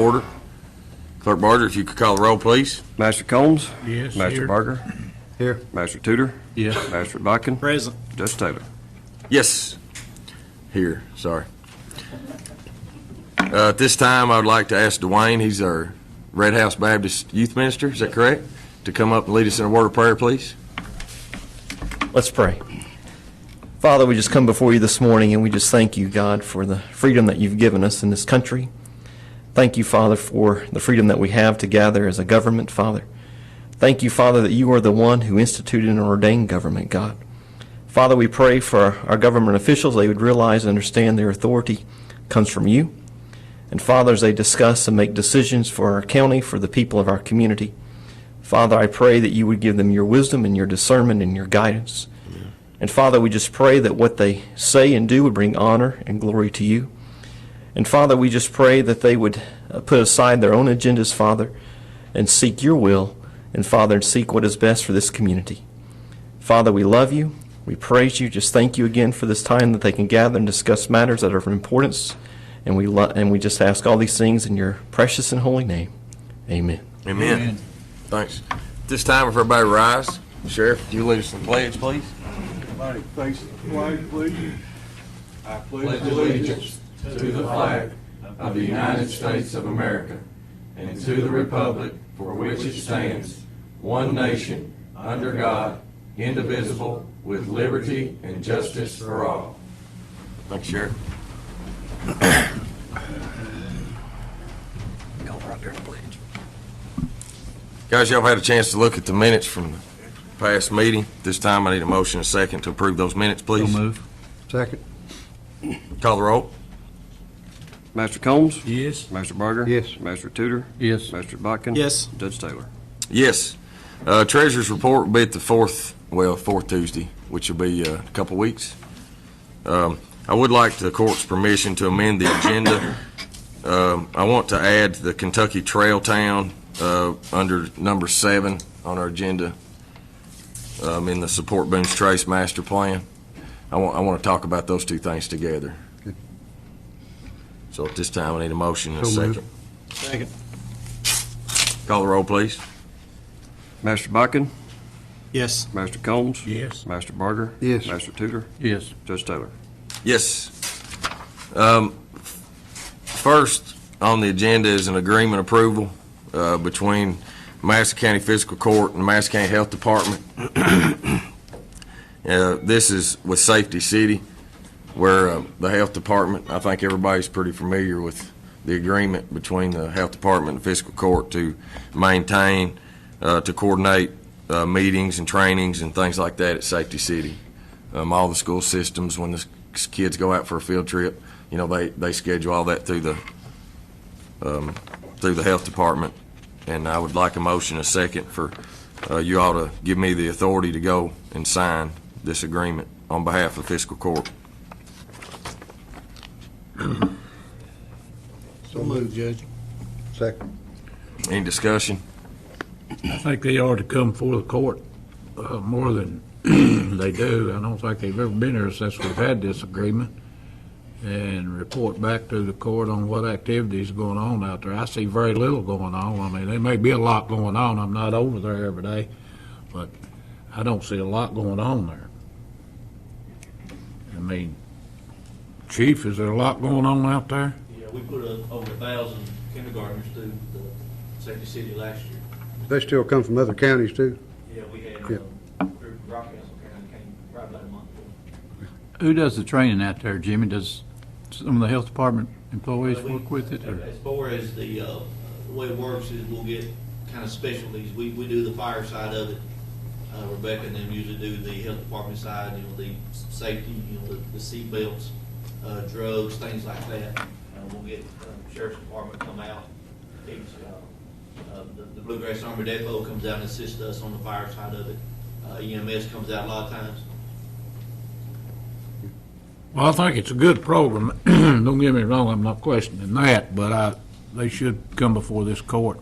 order. Clerk Barger, if you could call the roll, please. Master Combs? Yes. Master Here. Barger? Here. Master Tudor? Yes. Master Bodkin? Present. Judge Taylor? Yes. Here, sorry. At this time, I would like to ask Dwayne, he's our Red House Baptist Youth Minister, is that correct? To come up and lead us in a word of prayer, please. Let's pray. Father, we just come before you this morning and we just thank you, God, for the freedom that you've given us in this country. Thank you, Father, for the freedom that we have to gather as a government, Father. Thank you, Father, that you are the one who instituted and ordained government, God. Father, we pray for our government officials, they would realize and understand their authority comes from you. And Father, as they discuss and make decisions for our county, for the people of our community, Father, I pray that you would give them your wisdom and your discernment and your guidance. Amen. And Father, we just pray that what they say and do would bring honor and glory to you. And Father, we just pray that they would put aside their own agendas, Father, and seek your will, and Father, and seek what is best for this community. Father, we love you. We praise you. Just thank you again for this time that they can gather and discuss matters that are of importance. And we just ask all these things in your precious and holy name. Amen. Amen. Amen. Thanks. At this time, if everybody rise, Sheriff, if you lead us in the pledge, please. Everybody face the flag, please. I pledge allegiance to the flag of the United States of America and to the republic for which it stands, one nation, under God, indivisible, with liberty and justice for all. Thanks, Sheriff. Guys, y'all had a chance to look at the minutes from the past meeting. This time I need a motion and a second to approve those minutes, please. So move. Second. Call the roll. Master Combs? Yes. Master Barger? Yes. Master Tudor? Yes. Master Bodkin? Yes. Judge Taylor? Yes. Treasurer's report will be at the fourth Tuesday, which will be a couple weeks. I would like the court's permission to amend the agenda. I want to add the Kentucky Trail Town under number 7 on our agenda in the Support Boones Trace Master Plan. I want to talk about those two things together. Good. So at this time, I need a motion and a So second. moved. Second. Call the roll, please. Master Bodkin? Yes. Master Combs? Yes. Master Barger? Yes. Master Tudor? Yes. Judge Taylor? Yes. First on the agenda is an agreement approval between Madison County Fiscal Court and the Madison County Health Department. This is with Safety City, where the Health Department, I think everybody's pretty familiar with the agreement between the Health Department and Fiscal Court to maintain, to coordinate meetings and trainings and things like that at Safety City. All the school systems, when the kids go out for a field trip, you know, they schedule all that through the Health Department. And I would like a motion, a second, for you all to give me the authority to go and sign this agreement on behalf of Fiscal Court. So moved, Judge. Second. Any discussion? I think they ought to come before the court more than they do. I don't think they've ever been here since we've had this agreement, and report back to the court on what activities are going on out there. I see very little going on. I mean, there may be a lot going on. I'm not over there every day, but I don't see a lot going on there. I mean, Chief, is there a lot going on out there? Yeah, we put over 1,000 kindergartners through the Safety City last year. They still come from other counties, too? Yeah, we had Yeah. through Rock Castle County came right about a month ago. Who does the training out there, Jimmy? Does some of the health department employees work with it? Or? As far as the way it works is we'll get kind of specialties. We do the fire side of it. Rebecca and them usually do the health department side, you know, the safety, you know, the seat belts, drugs, things like that. We'll get Sheriff's Department come out. The Bluegrass Army Depot comes out and assists us on the fire side of it. EMS comes out a lot of times. Well, I think it's a good program. Don't get me wrong, I'm not questioning that, but they should come before this court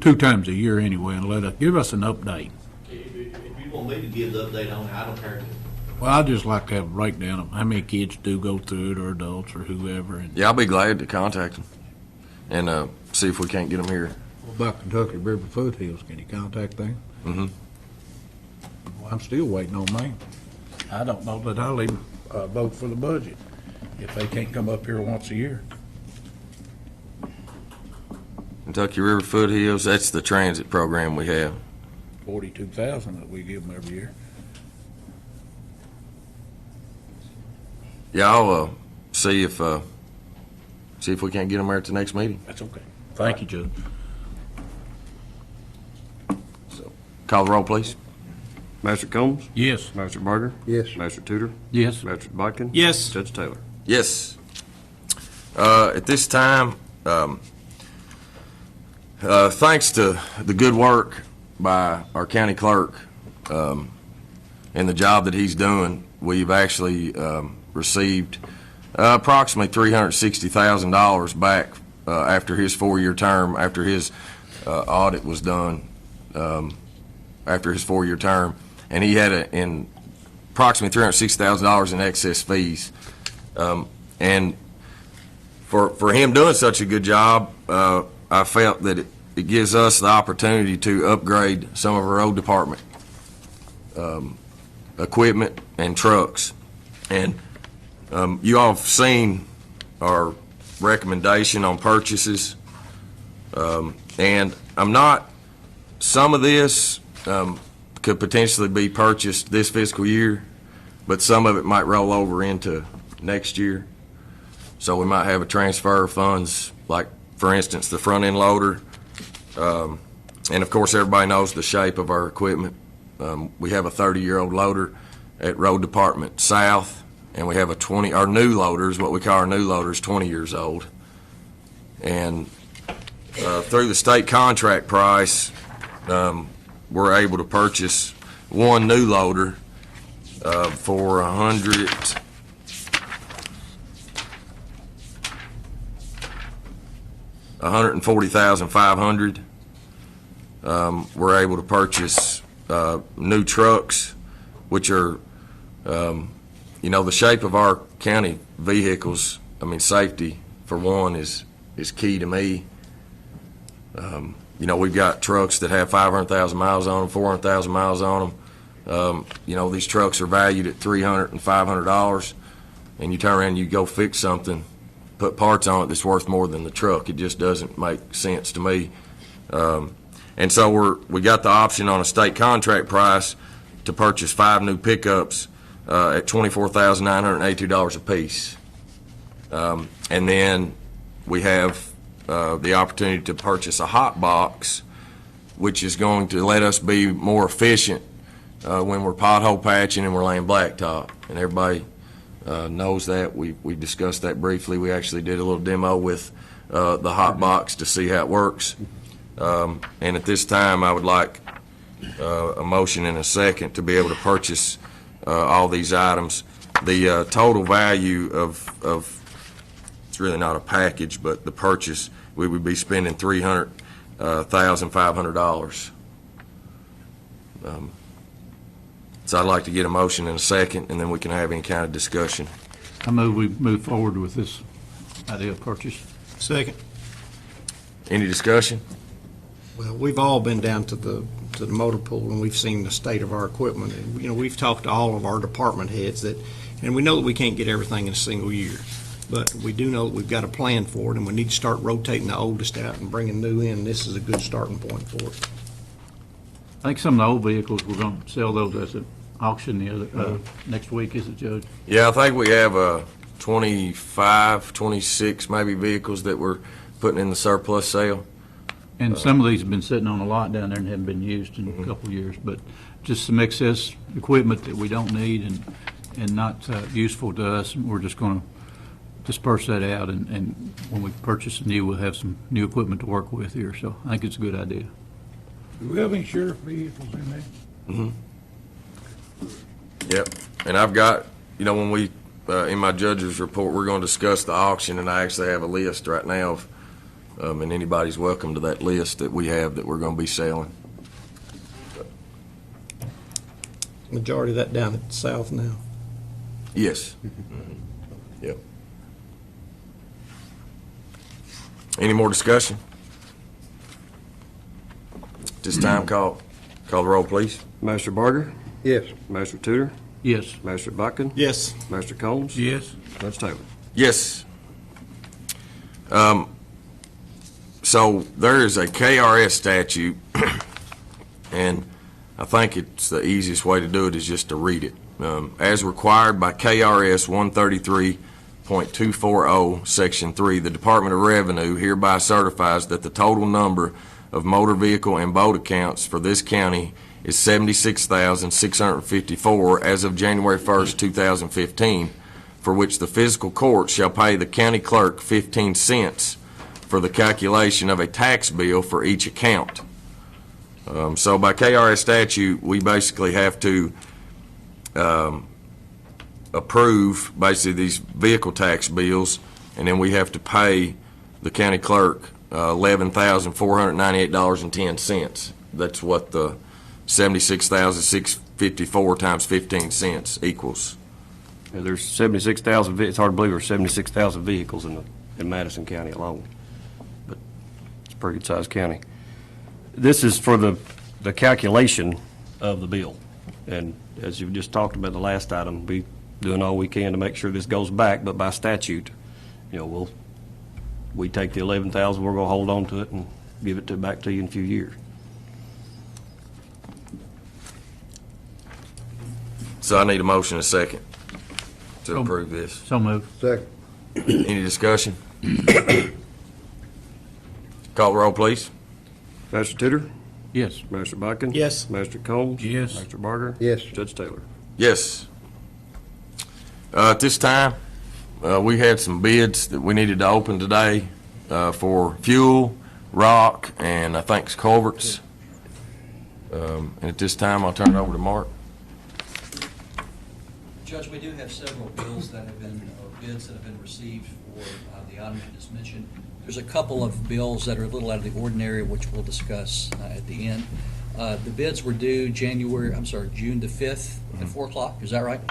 2 times a year anyway and give us an update. If you want me to give the update on it, I don't care to. Well, I'd just like to have a breakdown of how many kids do go through it, or adults, or whoever. And Yeah, I'll be glad to contact them. and see if we can't get them here. What about Kentucky River Foothills? Can you contact them? Mhm. Well, I'm still waiting on mine. I don't know that I'll even vote for the budget if they can't come up here once a year. Kentucky River Foothills, that's the transit program we have. 42,000 that we give them every year. Yeah, I'll see if we can't get them there at the next meeting. That's okay. Thank you, Judge. Call the roll, please. Master Combs? Yes. Master Barger? Yes. Master Tudor? Yes. Master Bodkin? Yes. Judge Taylor? Yes. At this time, thanks to the good work by our county clerk and the job that he's doing, we've actually received approximately $360,000 back after his 4-year term, after his audit was done, after his 4-year term. And he had in approximately $360,000 in excess fees. And for him doing such a good job, I felt that it gives us the opportunity to upgrade some of our road department equipment and trucks. And you all have seen our recommendation on purchases. And some of this could potentially be purchased this fiscal year, but some of it might roll over into next year. So we might have a transfer of funds, like, for instance, the front-end loader. And, of course, everybody knows the shape of our equipment. We have a 30-year-old loader at Road Department South, and we have our new loaders, what we call our new loaders, 20 years old. And through the state contract price, we're able to purchase one new loader for $140,500. We're able to purchase new trucks, which are, the shape of our county vehicles. I mean, safety, for one, is key to me. We've got trucks that have 500,000 miles on them, 400,000 miles on them. These trucks are valued at $300 and $500, and you turn around and you go fix something, put parts on it that's worth more than the truck. It just doesn't make sense to me. And so we got the option on a state contract price to purchase 5 new pickups at $24,982 apiece. And then we have the opportunity to purchase a hot box, which is going to let us be more efficient when we're pothole patching and we're laying blacktop. And everybody knows that. We discussed that briefly. We actually did a little demo with the hot box to see how it works. And at this time, I would like a motion and a second to be able to purchase all these items. The total value of it's really not a package, but the purchase, we would be spending $300,500. So I'd like to get a motion and a second, and then we can have any kind of discussion. I move we move forward with this idea of purchase. Second. Any discussion? Well, we've all been down to the motor pool, and we've seen the state of our equipment. And, we've talked to all of our department heads and we know that we can't get everything in a single year. But we do know that we've got a plan for it, and we need to start rotating the oldest out and bringing new in. This is a good starting point for it. I think some of the old vehicles, we're going to sell those as an auction next week, is it, Judge? Yeah, I think we have 25, 26 maybe vehicles that we're putting in the surplus sale. And some of these have been sitting on a lot down there and haven't been used in a couple of years, but just some excess equipment that we don't need and not useful to us. We're just going to disperse that out, and when we purchase a new, we'll have some new equipment to work with here. So I think it's a good idea. Do we have any sheriff vehicles in there? Mm-hmm. Yep. And I've got, when we, in my judge's report, we're going to discuss the auction, and I actually have a list right now of, and anybody's welcome to that list that we have that we're going to be selling. Majority of that down at the south now. Yes. Mm-hmm. Yep. Any more discussion? This time, call the roll, please. Master Barger, Yes. Master Tudor, Yes. Master Botkin, Yes. Master Combs, Yes. Judge Taylor. Yes. So there is a KRS statute, and I think it's the easiest way to do it is just to read it. As required by KRS 133.240, Section 3, the Department of Revenue hereby certifies that the total number of motor vehicle and boat accounts for this county is 76,654 as of January 1st, 2015, for which the fiscal court shall pay the county clerk 15 cents for the calculation of a tax bill for each account. So by KRS statute, we basically have to approve basically these vehicle tax bills, and then we have to pay the county clerk $11,498.10. That's what the 76,654 times 15 cents equals. Yeah, there's 76,000, it's hard to believe there's 76,000 vehicles in Madison County alone. But it's a pretty good-sized county. This is for the calculation of the bill. And as you just talked about the last item, we doing all we can to make sure this goes back, but by statute, we take the 11,000, we're going to hold on to it and give it back to you in a few years. So I need a motion and a second to So- approve this. So moved. Second. Any discussion? Call the roll, please. Master Tudor, Yes. Master Botkin. Yes. Master Combs. Yes. Master Barger. Yes. Judge Taylor. Yes. At this time, we had some bids that we needed to open today for fuel, rock, and I think culverts. And at this time, I'll turn it over to Mark. Judge, we do have several bills that have been, or bids that have been received for the item you just mentioned. There's a couple of bills that are a little out of the ordinary, which we'll discuss at the end. The bids were due June the 5th at 4 o'clock, is that right?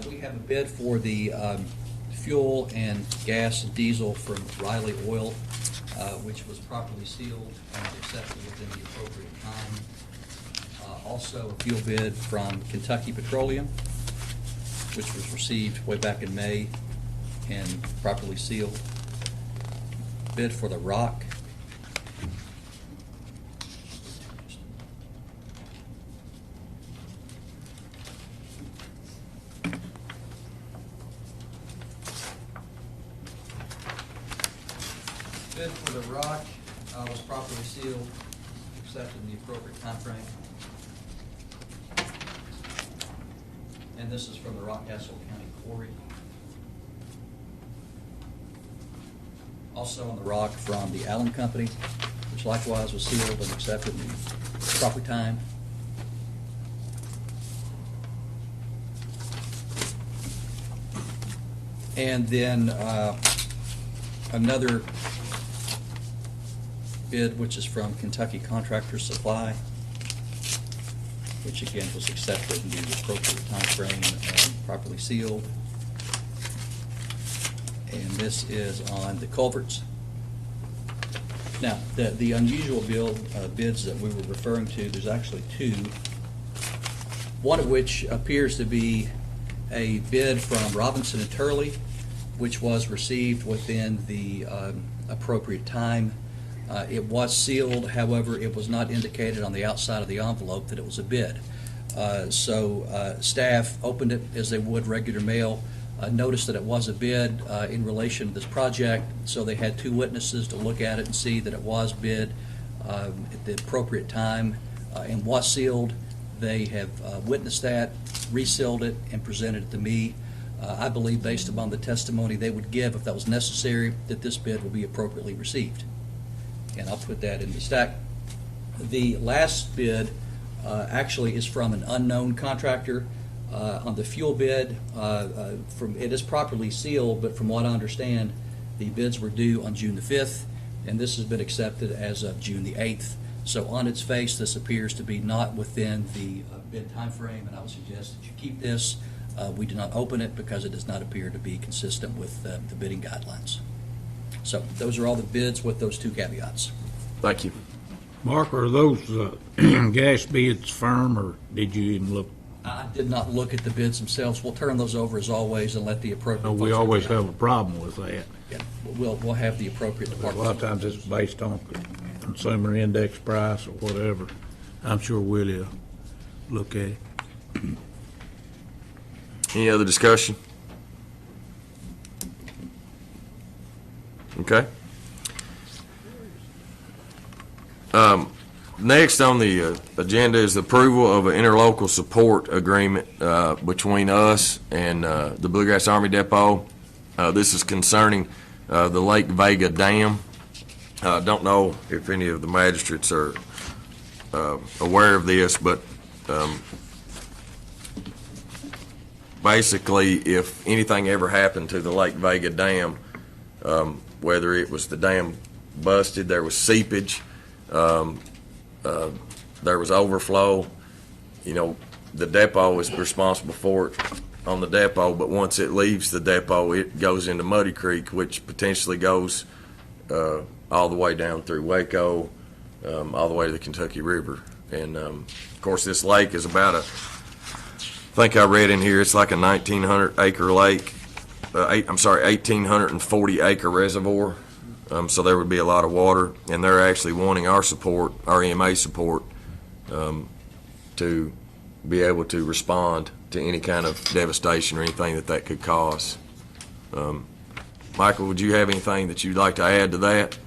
We have a bid for the fuel and gas and diesel from Riley Oil, which was properly sealed and accepted within the appropriate time. Also, a fuel bid from Kentucky Petroleum, which was received way back in May and properly sealed. Bid for the rock. Bid for the rock was properly sealed, accepted in the appropriate timeframe. And this is from the Rockcastle County Quarry. Also on the rock from the Allen Company, which likewise was sealed and accepted in the proper time. And then another bid, which is from Kentucky Contractor Supply, which again was accepted in the appropriate time frame and properly sealed. And this is on the culverts. Now, the unusual bids that we were referring to, there's actually two. One of which appears to be a bid from Robinson and Turley, which was received within the appropriate time. It was sealed, however, it was not indicated on the outside of the envelope that it was a bid. So staff opened it as they would regular mail, noticed that it was a bid in relation to this project, so they had two witnesses to look at it and see that it was bid at the appropriate time and was sealed. They have witnessed that, resealed it, and presented it to me. I believe, based upon the testimony they would give, if that was necessary, that this bid will be appropriately received. And I'll put that in the stack. The last bid actually is from an unknown contractor. On the fuel bid, it is properly sealed, but from what I understand, the bids were due on June the 5th, and this has been accepted as of June the 8th. So on its face, this appears to be not within the bid timeframe, and I would suggest that you keep this. We do not open it because it does not appear to be consistent with the bidding guidelines. So those are all the bids with those two caveats. Thank you. Mark, are those gas bids firm, or did you even look? I did not look at the bids themselves. We'll turn those over as always and let the appropriate. We folks always review. have a problem with that. Yeah, we'll have the appropriate A department. lot of times it's based on consumer index price or whatever. I'm sure Willie will look at it. Any other discussion? Okay. Next on the agenda is the approval of an interlocal support agreement between us and the Bluegrass Army Depot. This is concerning the Lake Vega Dam. Don't know if any of the magistrates are aware of this, but basically, if anything ever happened to the Lake Vega Dam, whether it was the dam busted, there was seepage, there was overflow, the depot is responsible for it on the depot, but once it leaves the depot, it goes into Muddy Creek, which potentially goes all the way down through Waco, all the way to the Kentucky River. And, of course, this lake is about I think I read in here, it's like a 1,900-acre lake, 1,840-acre reservoir. So there would be a lot of water, and they're actually wanting our support, our EMA support, to be able to respond to any kind of devastation or anything that could cause. Michael, would you have anything that you'd like to add to that?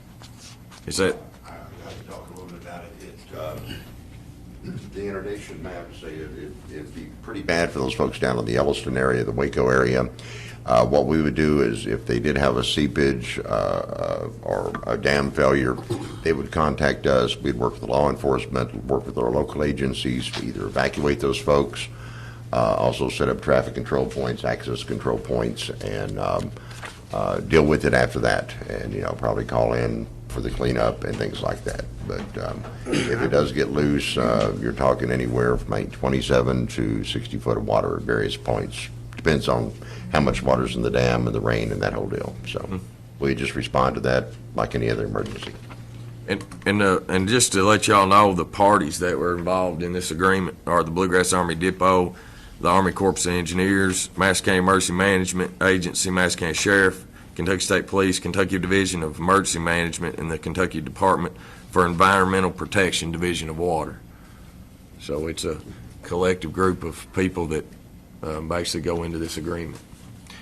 Is that? I'd like to talk a little bit about it. The inundation map say it'd be pretty bad for those folks down in the Yellowstone area, the Waco area. What we would do is if they did have a seepage or a dam failure, they would contact us. We'd work with law enforcement, work with our local agencies to either evacuate those folks, also set up traffic control points, access control points, and deal with it after that. And, probably call in for the cleanup and things like that. But if it does get loose, you're talking anywhere from 27 to 60 foot of water at various points. Depends on how much water's in the dam and the rain and that whole deal. So we just respond to that like any other emergency. And just to let y'all know, the parties that were involved in this agreement are the Bluegrass Army Depot, the Army Corps of Engineers, Madison County Emergency Management Agency, Madison County Sheriff, Kentucky State Police, Kentucky Division of Emergency Management, and the Kentucky Department for Environmental Protection Division of Water. So it's a collective group of people that basically go into this agreement.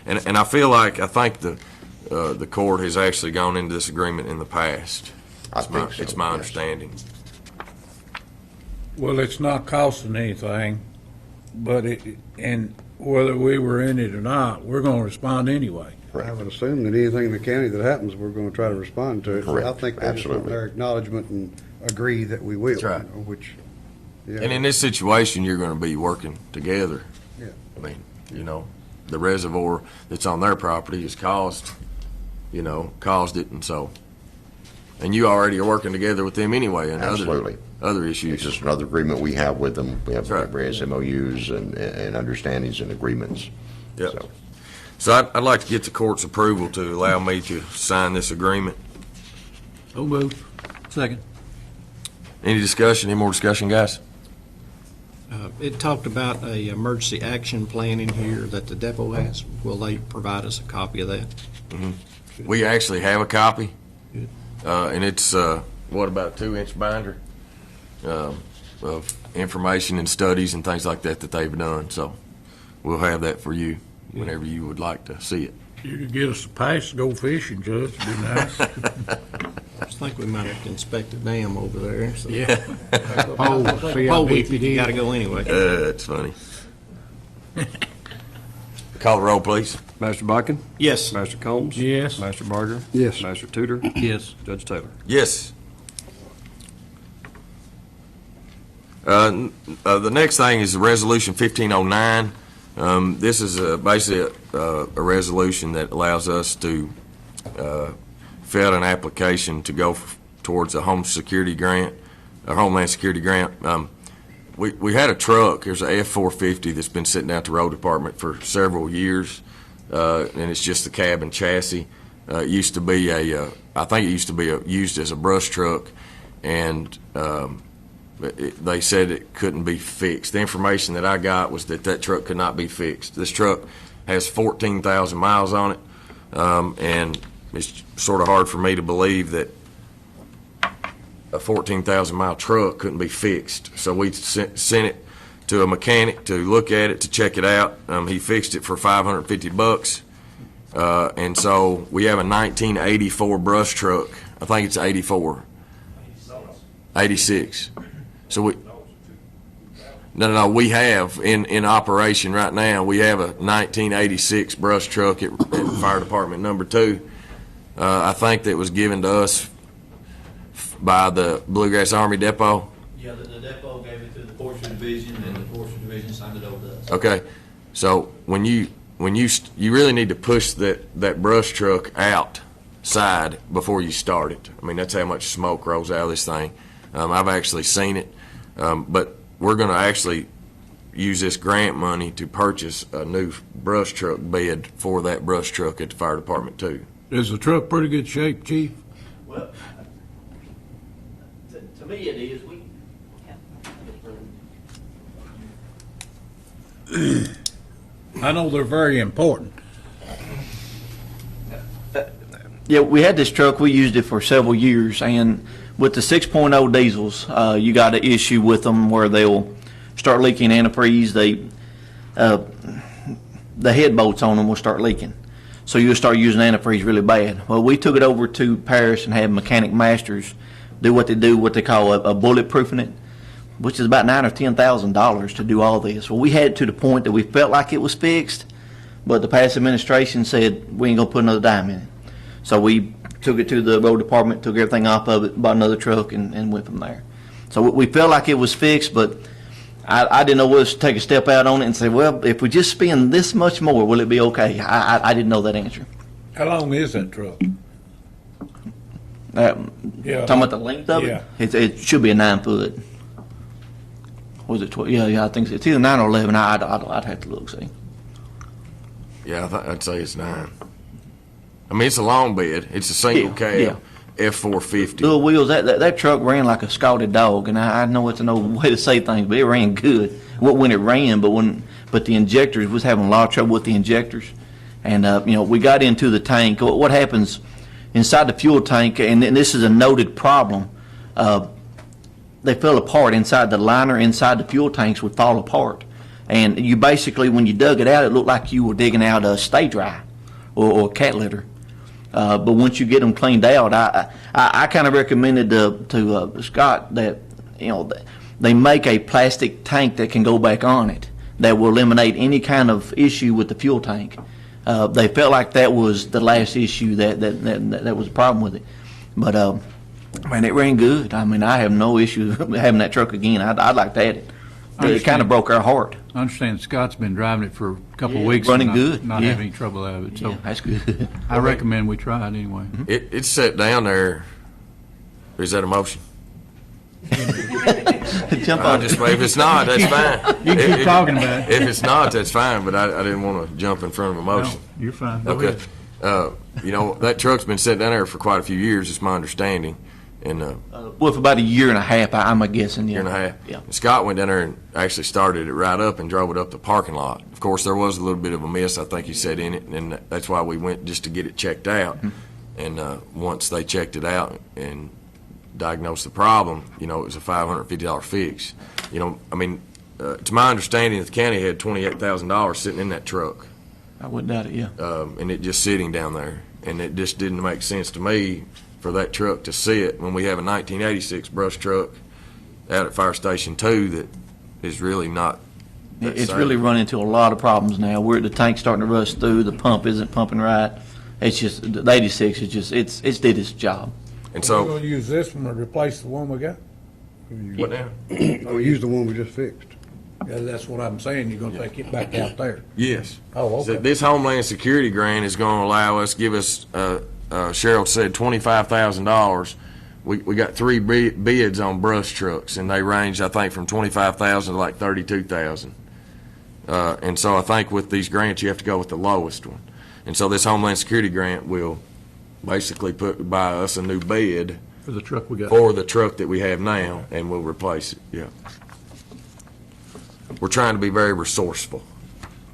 And I think the court has actually gone into this agreement in the past. I think so, It's my yes. understanding. Well, it's not costing anything, but and whether we were in it or not, we're going to respond anyway. I would assume that anything in the county that happens, we're going to try to respond to it. So I Correct. think they just want Absolutely. their acknowledgement and agree that we will. That's right. Which, yeah. And in this situation, you're going to be working together. Yeah. I mean, the reservoir that's on their property has caused it, and you already are working together with them anyway and Absolutely. other It's issues. just another agreement we have with them. We have That's right. various MOUs and understandings and agreements. Yep. So I'd like to get the court's approval to allow me to sign this agreement. So moved. Second. Any discussion, any more discussion, guys? It talked about a emergency action plan in here that the depot has. Will they provide us a copy of that? We actually have a copy, and it's, about a 2-inch binder of information and studies and things like that they've done. So we'll have that for you whenever you would like to see it. You could get us a pass to go fishing, Judge. It'd be nice. I think we might have to inspect the dam over there. So. Yeah. Oh, see how deep it You is. got to go anyway. That's funny. Call the roll, please. Master Boykin? Yes. Master Combs? Yes. Master Barger? Yes. Master Tudor? Yes. Judge Taylor? Yes. The next thing is Resolution 1509. This is basically a resolution that allows us to fill out an application to go towards a Homeland Security grant. We had a truck. There's a F-450 that's been sitting out the road department for several years, and it's just the cab and chassis. It used to be I think it used to be used as a brush truck, and they said it couldn't be fixed. The information that I got was that truck could not be fixed. This truck has 14,000 miles on it, and it's sort of hard for me to believe that a 14,000 mile truck couldn't be fixed. So we sent it to a mechanic to look at it, to check it out. He fixed it for $550. And so we have a 1984 brush truck. I think it's 84. 86. So no, we have in operation right now, we have a 1986 brush truck at Fire Department number 2. I think that was given to us by the Bluegrass Army Depot. Yeah, the depot gave it to the Forestry Division, and the Forestry Division signed it over to us. Okay, so when you really need to push that brush truck outside before you start it. I mean, that's how much smoke rolls out of this thing. I've actually seen it, but we're going to actually use this grant money to purchase a new brush truck bed for that brush truck at the fire department too. Is the truck pretty good shape, Chief? Well, to me it is. I know they're very important. Yeah, we had this truck, we used it for several years, and with the 6.0 diesels, you got an issue with them where they'll start leaking antifreeze. The head bolts on them will start leaking. So you'll start using antifreeze really bad. Well, we took it over to Paris and had mechanic masters do what they call a bulletproofing it, which is about $9,000 or $10,000 to do all this. Well, we had it to the point that we felt like it was fixed, but the past administration said we ain't gonna put another dime in it. So we took it to the road department, took everything off of it, bought another truck, and went from there. So we felt like it was fixed, but I didn't know whether to take a step out on it and say, well, if we just spend this much more, will it be okay? I didn't know that answer. How long is that truck? Talking about the length of it? Yeah. It should be a 9 foot. Was it 12? Yeah, I think so. It's either 9 or 11. I'd have to look, see. Yeah, I'd say it's 9. I mean, it's a long bed. It's a single cab. Yeah. F450. Little wheels, that truck ran like a scalded dog, and I know it's an old way to say things, but it ran good. When it ran, but the injectors was having a lot of trouble with the injectors, and we got into the tank. What happens inside the fuel tank, and this is a noted problem, they fell apart inside the liner. Inside the fuel tanks would fall apart, and you basically, when you dug it out, it looked like you were digging out a stay dry or cat litter. But once you get them cleaned out, I kind of recommended to Scott that they make a plastic tank that can go back on it that will eliminate any kind of issue with the fuel tank. They felt like that was the last issue that was a problem with it. But man, it ran good. I mean, I have no issue having that truck again. I'd like to have it. It kind of broke our heart. I understand Scott's been driving it for a couple of weeks. Running and good. Not Yeah. having any trouble out of it. So Yeah, that's good. I recommend we try it anyway. It's set down there. Is that a motion? Jump I on just, if it's not, that's fine. You keep talking about it. If it's not, that's fine, but I didn't want to jump in front of a motion. No, you're fine. Go Okay. ahead. That truck's been sitting down there for quite a few years, it's my understanding, and Well, for about a year and a half, I'm guessing. year and a half. Yeah. And Scott went down there and actually started it right up and drove it up the parking lot. Of course, there was a little bit of a miss, I think he said, in it, and that's why we went just to get it checked out. And once they checked it out and diagnosed the problem, it was a $550 fix. To my understanding, the county had $28,000 sitting in that truck, I wouldn't doubt it, yeah. and it just sitting down there. And it just didn't make sense to me for that truck to sit when we have a 1986 brush truck out at Fire Station 2 that is really not that It's safe. really run into a lot of problems now. The tank's starting to rust through, the pump isn't pumping right. It's just, the 86 is just, it's did its job. And We're so, gonna use this one to replace the one we got? what now? Or use the one we just fixed? Yeah, that's what I'm saying, you're gonna take it back out there. Yes. Oh, So okay. this Homeland Security grant is going to allow us, give us, Cheryl said, $25,000. We got 3 bids on brush trucks, and they range, I think, from $25,000 to like $32,000. And so I think with these grants, you have to go with the lowest one. And so this Homeland Security grant will basically buy us a new bed For the truck we got. for the truck that we have now, and we'll replace it, yeah. We're trying to be very resourceful.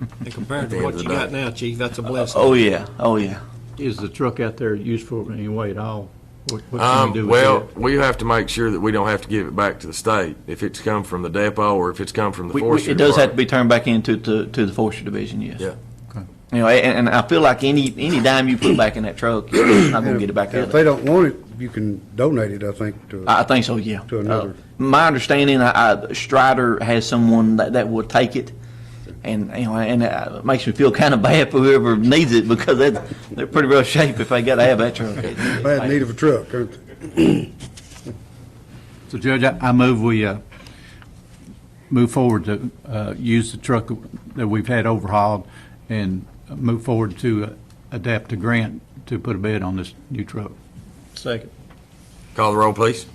And compared At the to end what of you the got day. now, Chief, that's a blessing. Oh, yeah, oh, yeah. Is the truck out there useful in any way at all? What can we do with Well, it? we have to make sure that we don't have to give it back to the state if it's come from the depot or if it's come from the forestry It does have to department. be turned back into to the forestry division, yes. Yeah. You know, and I feel like any dime you put back in that truck, you're not gonna get it back If out. they don't want it, you can donate it, I think, to. I think so, yeah. To another. My understanding, Strider has someone that will take it, and you know, and it makes me feel kind of bad for whoever needs it because they're pretty rough shape if they got to have that truck. Bad need of a truck, aren't they? So Judge, I move we move forward to use the truck that we've had overhauled and move forward to adapt a grant to put a bed on this new truck. Second. Call the roll, please.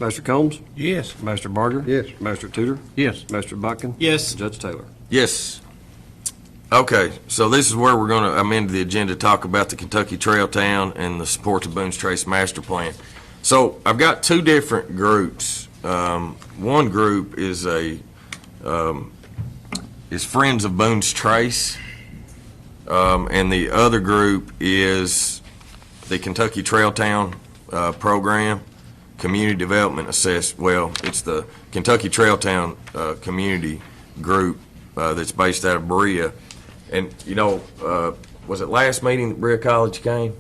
Master Combs? Yes. Master Barger? Yes. Master Tudor? Yes. Master Buckin? Yes. Judge Taylor? Yes. Okay, so this is where we're going to amend the agenda to talk about the Kentucky Trail Town and the support to Boone's Trace Master Plan. So I've got two different groups. One group is Friends of Boone's Trace, and the other group is the Kentucky Trail Town program, community development well, it's the Kentucky Trail Town community group that's based out of Berea. And, you know, was it last meeting that Berea College came?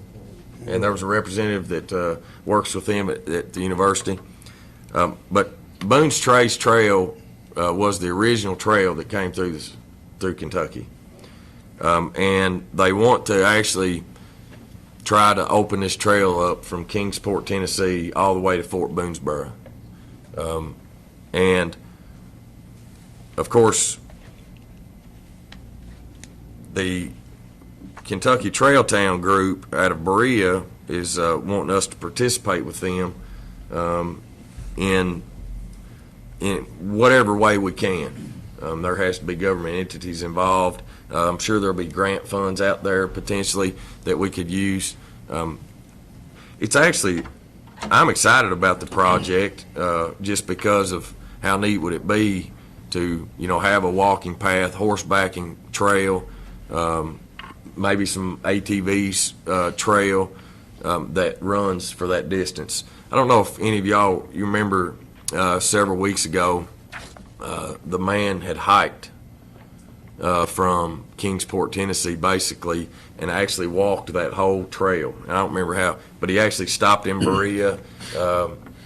And there was a representative that works with them at the university. But Boone's Trace Trail was the original trail that came through Kentucky. And they want to actually try to open this trail up from Kingsport, Tennessee, all the way to Fort Boonesboro. And, of course, the Kentucky Trail Town group out of Berea is wanting us to participate with them in whatever way we can. There has to be government entities involved. I'm sure there'll be grant funds out there potentially that we could use. It's actually, I'm excited about the project just because of how neat would it be to, you know, have a walking path, horsebacking trail, maybe some ATVs trail that runs for that distance. I don't know if any of y'all, you remember several weeks ago, the man had hiked from Kingsport, Tennessee, basically, and actually walked that whole trail. I don't remember how, but he actually stopped in Berea.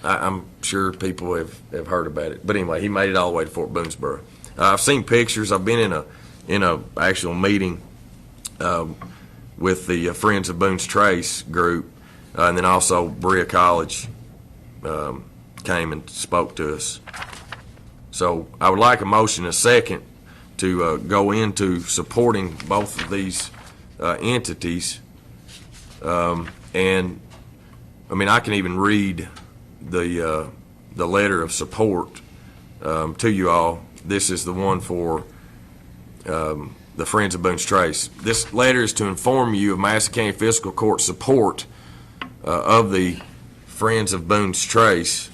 I'm sure people have heard about it. But anyway, he made it all the way to Fort Boonesboro. I've seen pictures. I've been in a actual meeting with the Friends of Boone's Trace group, and then also Berea College came and spoke to us. So I would like a motion, a second, to go into supporting both of these entities. And, I mean, I can even read the letter of support to you all. This is the one for the Friends of Boone's Trace. This letter is to inform you of Madison County Fiscal Court support of the Friends of Boone's Trace,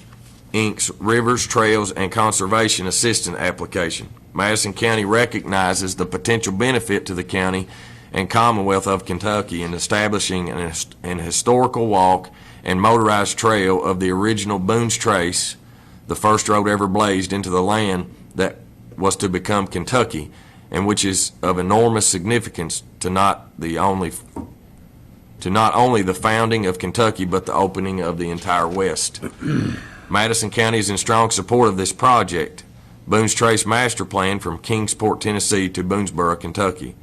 Inc.'s Rivers, Trails, and Conservation Assistant application. Madison County recognizes the potential benefit to the county and Commonwealth of Kentucky in establishing an historical walk and motorized trail of the original Boone's Trace, the first road ever blazed into the land that was to become Kentucky, and which is of enormous significance to not only the founding of Kentucky, but the opening of the entire West. Madison County is in strong support of this project, Boone's Trace Master Plan from Kingsport, Tennessee to Boonesboro, Kentucky,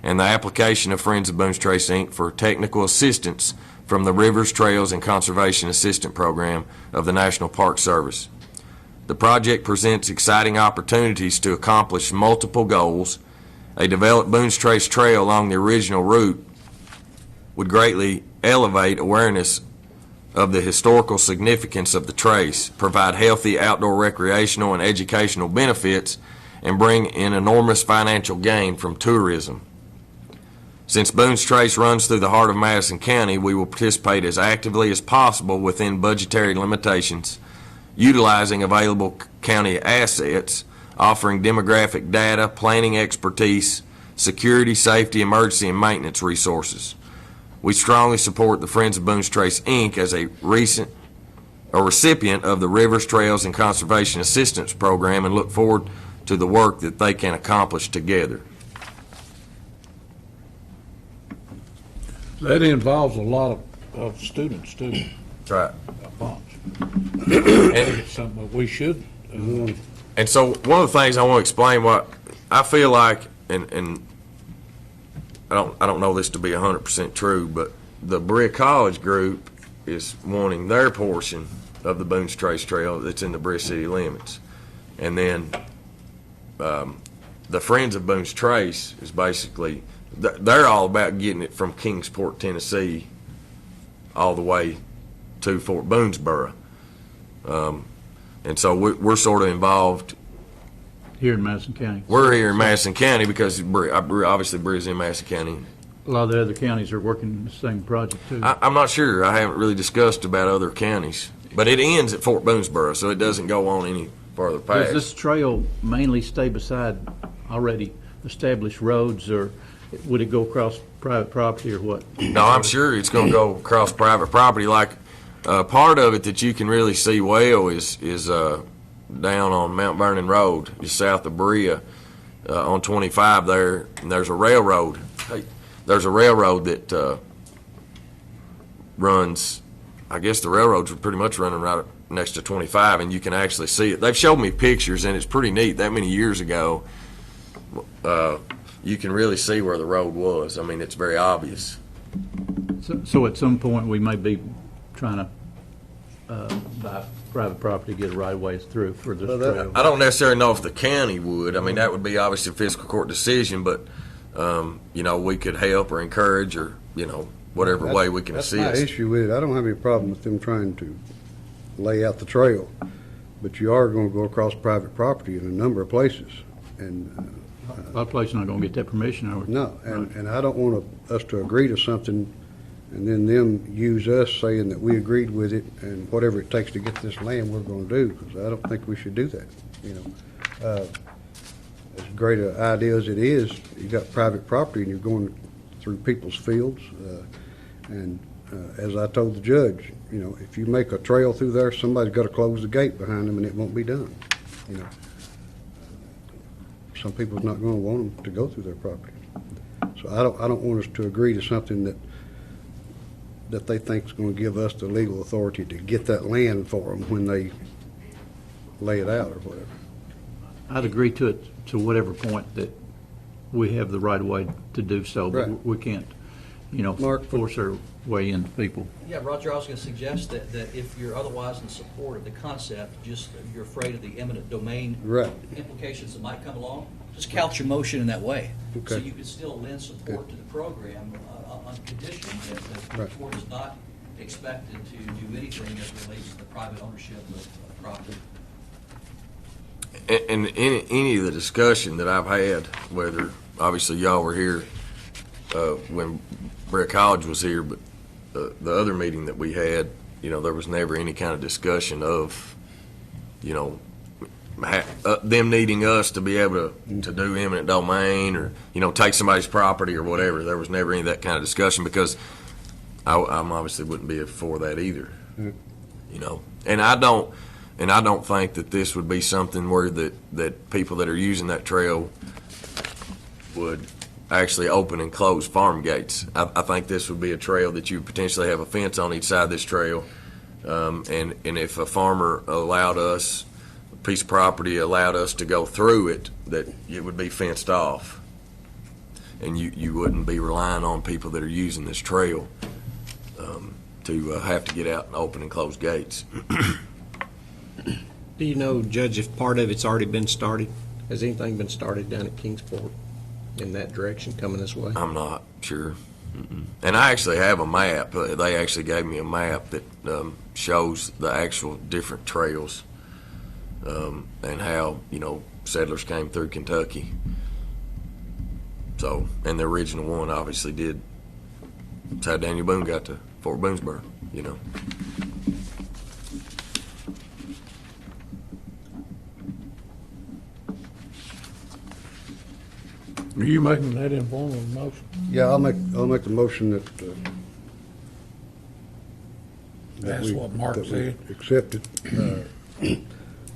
and the application of Friends of Boone's Trace, Inc. for technical assistance from the Rivers, Trails, and Conservation Assistant Program of the National Park Service. The project presents exciting opportunities to accomplish multiple goals. A developed Boone's Trace trail along the original route would greatly elevate awareness of the historical significance of the trace, provide healthy outdoor recreational and educational benefits, and bring in enormous financial gain from tourism. Since Boone's Trace runs through the heart of Madison County, we will participate as actively as possible within budgetary limitations, utilizing available county assets, offering demographic data, planning expertise, security, safety, emergency, and maintenance resources. We strongly support the Friends of Boone's Trace, Inc. as a recipient of the Rivers, Trails, and Conservation Assistance Program and look forward to the work that they can accomplish together. That involves a lot of students, too, That's right. a bunch. And, Something that we should, and so one of the things I want to explain what I feel like, and I don't know this to be 100% true, but the Berea College group is wanting their portion of the Boone's Trace Trail that's in the Berea city limits. And then the Friends of Boone's Trace is basically, they're all about getting it from Kingsport, Tennessee, all the way to Fort Boonesboro. And so we're sort of involved. Here in Madison County. We're here in Madison County because obviously Berea's in Madison County. A lot of the other counties are working the same project, too. I'm not sure. I haven't really discussed about other counties. But it ends at Fort Boonesboro, so it doesn't go on any farther Does past. this trail mainly stay beside already established roads, or would it go across private property, or what? No, I'm sure it's going to go across private property. Like, part of it that you can really see well is down on Mount Vernon Road, just south of Berea, on 25 there, and there's a railroad. There's a railroad that runs, I guess the railroads are pretty much running right next to 25, and you can actually see it. They've showed me pictures, and it's pretty neat. That many years ago, you can really see where the road was. I mean, it's very obvious. So at some point, we may be trying to buy private property to get a right-of-way through for this trail. I don't necessarily know if the county would. I mean, that would be obviously a fiscal court decision, but, we could help or encourage or, whatever way we can That's assist. my issue with it. I don't have any problem with them trying to lay out the trail, but you are going to go across private property in a number of places. And A lot of places not going to get that permission, are we? no, and I don't want us to agree to something and then them use us saying that we agreed with it and whatever it takes to get this land, we're going to do, because I don't think we should do that, As great an idea as it is, you got private property and you're going through people's fields, and as I told the judge, if you make a trail through there, somebody's got to close the gate behind them and it won't be done, Some people's not going to want them to go through their property. So I don't want us to agree to something that they think is going to give us the legal authority to get that land for them when they lay it out or whatever. I'd agree to it to whatever point that we have the right-of-way to do so, but Right. we can't, Mark? force our way into people. Yeah, Roger, I was going to suggest that if you're otherwise in support of the concept, just you're afraid of the eminent domain Right. implications that might come along, just couch your motion in that way. So Okay. you could still lend support to the program on condition that the Right. court is not expected to do anything that relates to the private ownership of property. And any of the discussion that I've had, whether, obviously y'all were here when Berea College was here, but the other meeting that we had, there was never any kind of discussion of, them needing us to be able to do eminent domain or, take somebody's property or whatever. There was never any of that kind of discussion because I'm obviously wouldn't be for that either, And I don't think that this would be something where that people that are using that trail would actually open and close farm gates. I think this would be a trail that you would potentially have a fence on each side of this trail. And if a farmer allowed us, a piece of property allowed us to go through it, that it would be fenced off. And you wouldn't be relying on people that are using this trail to have to get out and open and close gates. Do you know, Judge, if part of it's already been started? Has anything been started down at Kingsport in that direction, coming this way? I'm not sure. And I actually have a map. They actually gave me a map that shows the actual different trails and how, settlers came through Kentucky. So, and the original one obviously did. That's how Daniel Boone got to Fort Boonesboro, you know. Are you making that in form of a motion? Yeah, I'll make the motion that. That's what Mark that we said. accept it,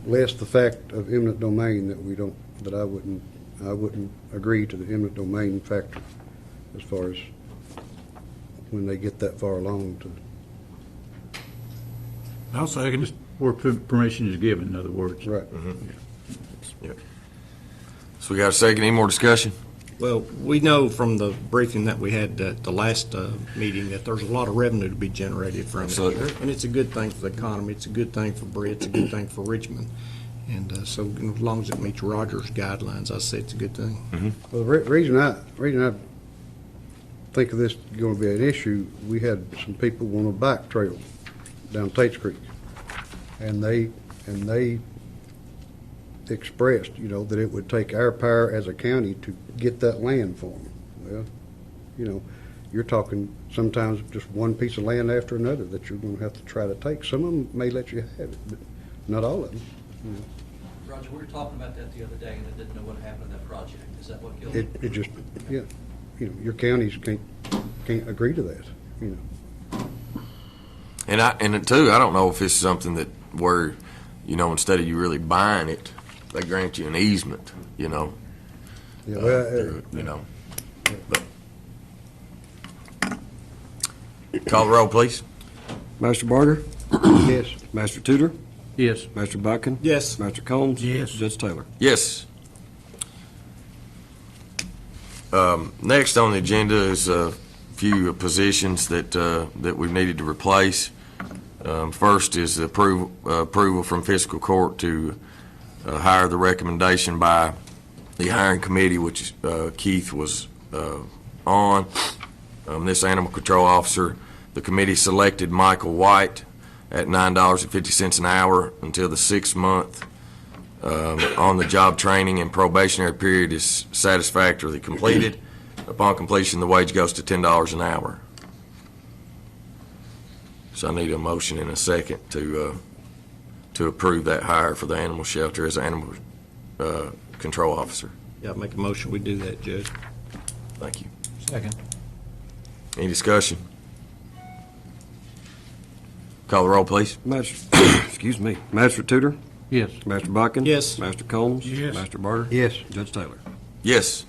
less the fact of eminent domain that I wouldn't agree to the eminent domain factor as far as when they get that far along to. I'll second it. Where permission is given, in other words. Right. So we got a second. Any more discussion? Well, we know from the briefing that we had at the last meeting that there's a lot of revenue to be generated from it. Absolutely. And it's a good thing for the economy, it's a good thing for Brett, it's a good thing for Richmond. And so as long as it meets Rogers' guidelines, I say it's a good thing. Well, the reason I think of this going to be an issue, we had some people on a bike trail down Tate's Creek, and they expressed, that it would take our power as a county to get that land for them. Well, you're talking sometimes just one piece of land after another that you're going to have to try to take. Some of them may let you have it, but not all of them. Roger, we were talking about that the other day, and I didn't know what happened to that project. Is that what killed It just, your counties can't agree to that. And too, I don't know if it's something that where, instead of you really buying it, they grant you an easement, Yeah, But call the roll, please. Master Barger? yes. Master Tudor? Yes. Master Buckin? Yes. Master Combs? Yes. Judge Taylor? Yes. Next on the agenda is a few positions that we've needed to replace. First is the approval from Fiscal Court to hire the recommendation by the hiring committee, which Keith was on. This animal control officer, the committee selected Michael White at $9.50 an hour until the 6-month on-the-job training and probationary period is satisfactorily completed. Upon completion, the wage goes to $10 an hour. So I need a motion in a second to approve that hire for the animal shelter as animal control officer. Yeah, make a motion, we do that, Judge. Thank you. Second. Any discussion? Call the roll, please. Excuse me. Master Tudor? Yes. Master Buckin? Yes. Master Combs? Yes. Master Barger? Yes. Judge Taylor? Yes.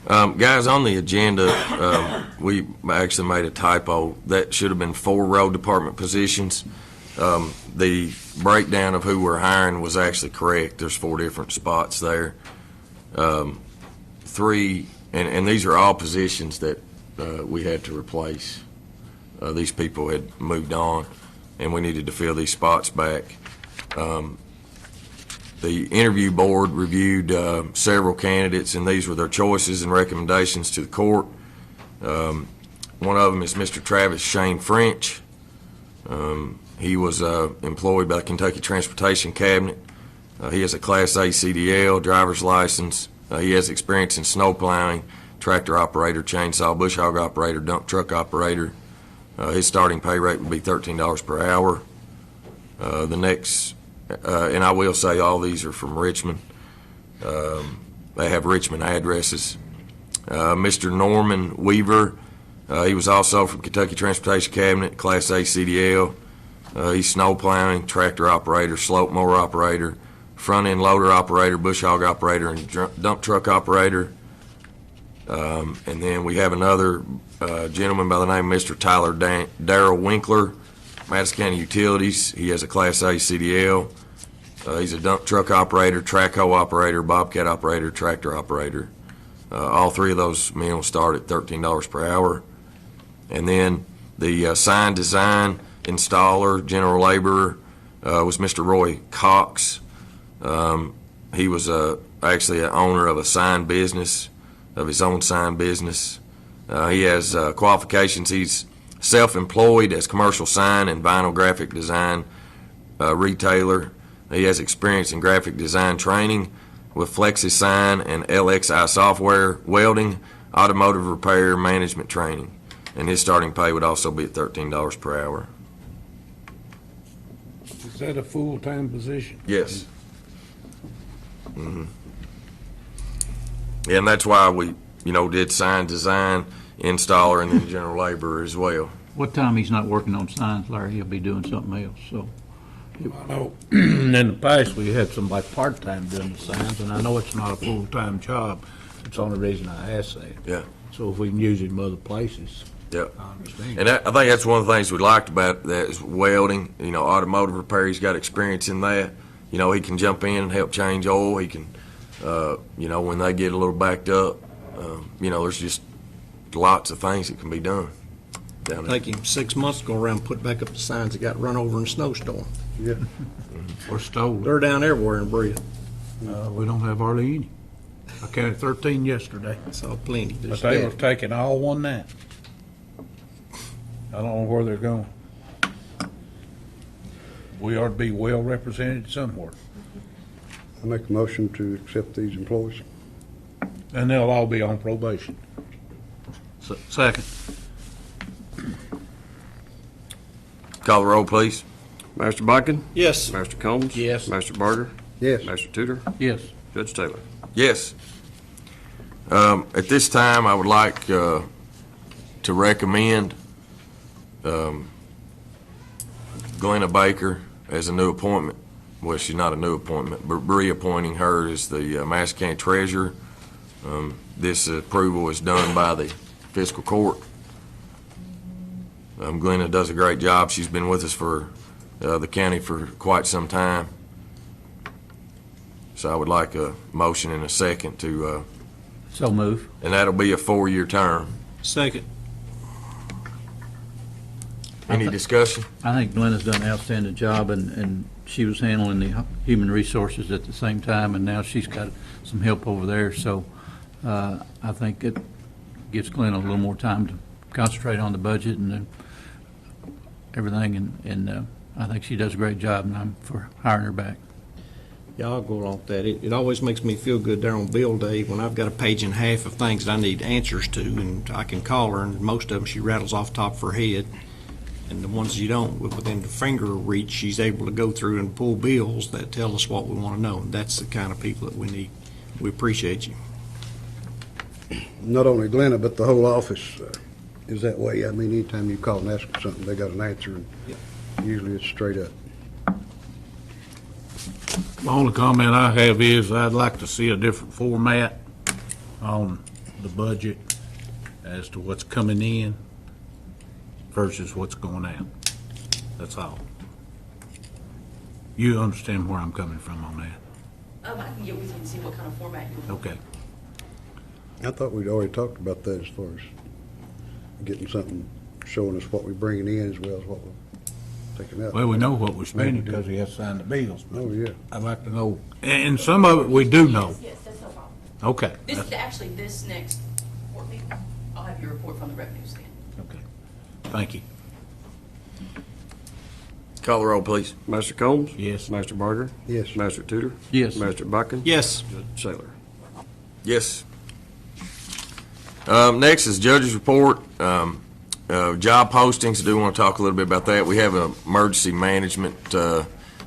Guys, on the agenda, we actually made a typo. That should have been 4 road department positions. The breakdown of who we're hiring was actually correct. There's 4 different spots there. 3, and these are all positions that we had to replace. These people had moved on, and we needed to fill these spots back. The interview board reviewed several candidates, and these were their choices and recommendations to the court. One of them is Mr. Travis Shane French. He was employed by the Kentucky Transportation Cabinet. He has a Class A CDL, driver's license. He has experience in snow plowing, tractor operator, chainsaw, bush hog operator, dump truck operator. His starting pay rate would be $13 per hour. The next, and I will say all these are from Richmond. They have Richmond addresses. Mr. Norman Weaver, he was also from Kentucky Transportation Cabinet, Class A CDL. He's snow plowing, tractor operator, slope mower operator, front end loader operator, bush hog operator, and dump truck operator. And then we have another gentleman by the name of Mr. Tyler Darrell Winkler, Madison County Utilities. He has a Class A CDL. He's a dump truck operator, track hoe operator, bobcat operator, tractor operator. All 3 of those men will start at $13 per hour. And then the sign design installer, general laborer, was Mr. Roy Cox. He was actually an owner of a sign business, of his own sign business. He has qualifications. He's self-employed as commercial sign and vinyl graphic design retailer. He has experience in graphic design training, with FlexiSign and LXI software, welding, automotive repair, management training. And his starting pay would also be at $13 per hour. Is that a full-time position? Yes. Yeah, and that's why we, did sign, design, installer, and then general labor as well. What time he's not working on signs, Larry, he'll be doing something else, so. I know, in the past, we had somebody part-time doing the signs, and I know it's not a full-time job. It's the only reason I asked that. Yeah. So if we can use him other places, Yeah. I understand. And I think that's one of the things we liked about that is welding, automotive repair. He's got experience in that. He can jump in and help change oil. He can, when they get a little backed up, there's just lots of things that can be done down there. Take him 6 months to go around and put back up the signs that got run over in a snowstorm. Yeah. Or stolen. They're down everywhere in Brea. We don't have hardly any. I counted 13 yesterday, Saw plenty. but they were taking all one night. I don't know where they're going. We ought to be well represented somewhere. I make a motion to accept these employees. And they'll all be on probation. Second. Call the roll, please. Master Boykin? Yes. Master Combs? Yes. Master Barger? Yes. Master Tudor? Yes. Judge Taylor? Yes. At this time, I would like to recommend Glenna Baker as a new appointment. Well, she's not a new appointment, but reappointing her as the Madison County Treasurer. This approval is done by the Fiscal Court. Glenna does a great job. She's been with us for the county for quite some time. So I would like a motion and a second to, So move. and that'll be a 4-year term. Second. Any discussion? I think Glenda's done an outstanding job, and she was handling the human resources at the same time, and now she's got some help over there, so I think it gives Glenna a little more time to concentrate on the budget and everything, and I think she does a great job, and I'm for hiring her back. Yeah, I'll go along with that. It always makes me feel good there on bill day when I've got a page and a half of things that I need answers to, and I can call her, and most of them she rattles off the top of her head. And the ones you don't, within the finger reach, she's able to go through and pull bills that tell us what we want to know. And that's the kind of people that we need. We appreciate you. Not only Glenna, but the whole office is that way. I mean, anytime you call and ask for something, they got an answer, and usually it's straight up. The only comment I have is I'd like to see a different format on the budget as to what's coming in versus what's going out. That's all. You understand where I'm coming from on that? I can get with you and see what kind of format you want. Okay. I thought we'd already talked about that as far as getting something showing us what we're bringing in as well as what we're taking out. Well, we know what we're spending because he has to sign the bills. but Oh, yeah. I'd like to know, and some of it we do know. Yes, that's no problem. Okay. This next board meeting, I'll have your report from the revenue stand. Okay. Thank you. Call the roll, please. Master Combs? Yes. Master Barger? Yes. Master Tudor? Yes. Master Boykin? Yes. Judge Taylor? Yes. Next is judge's report. Job postings. I do want to talk a little bit about that. We have an emergency management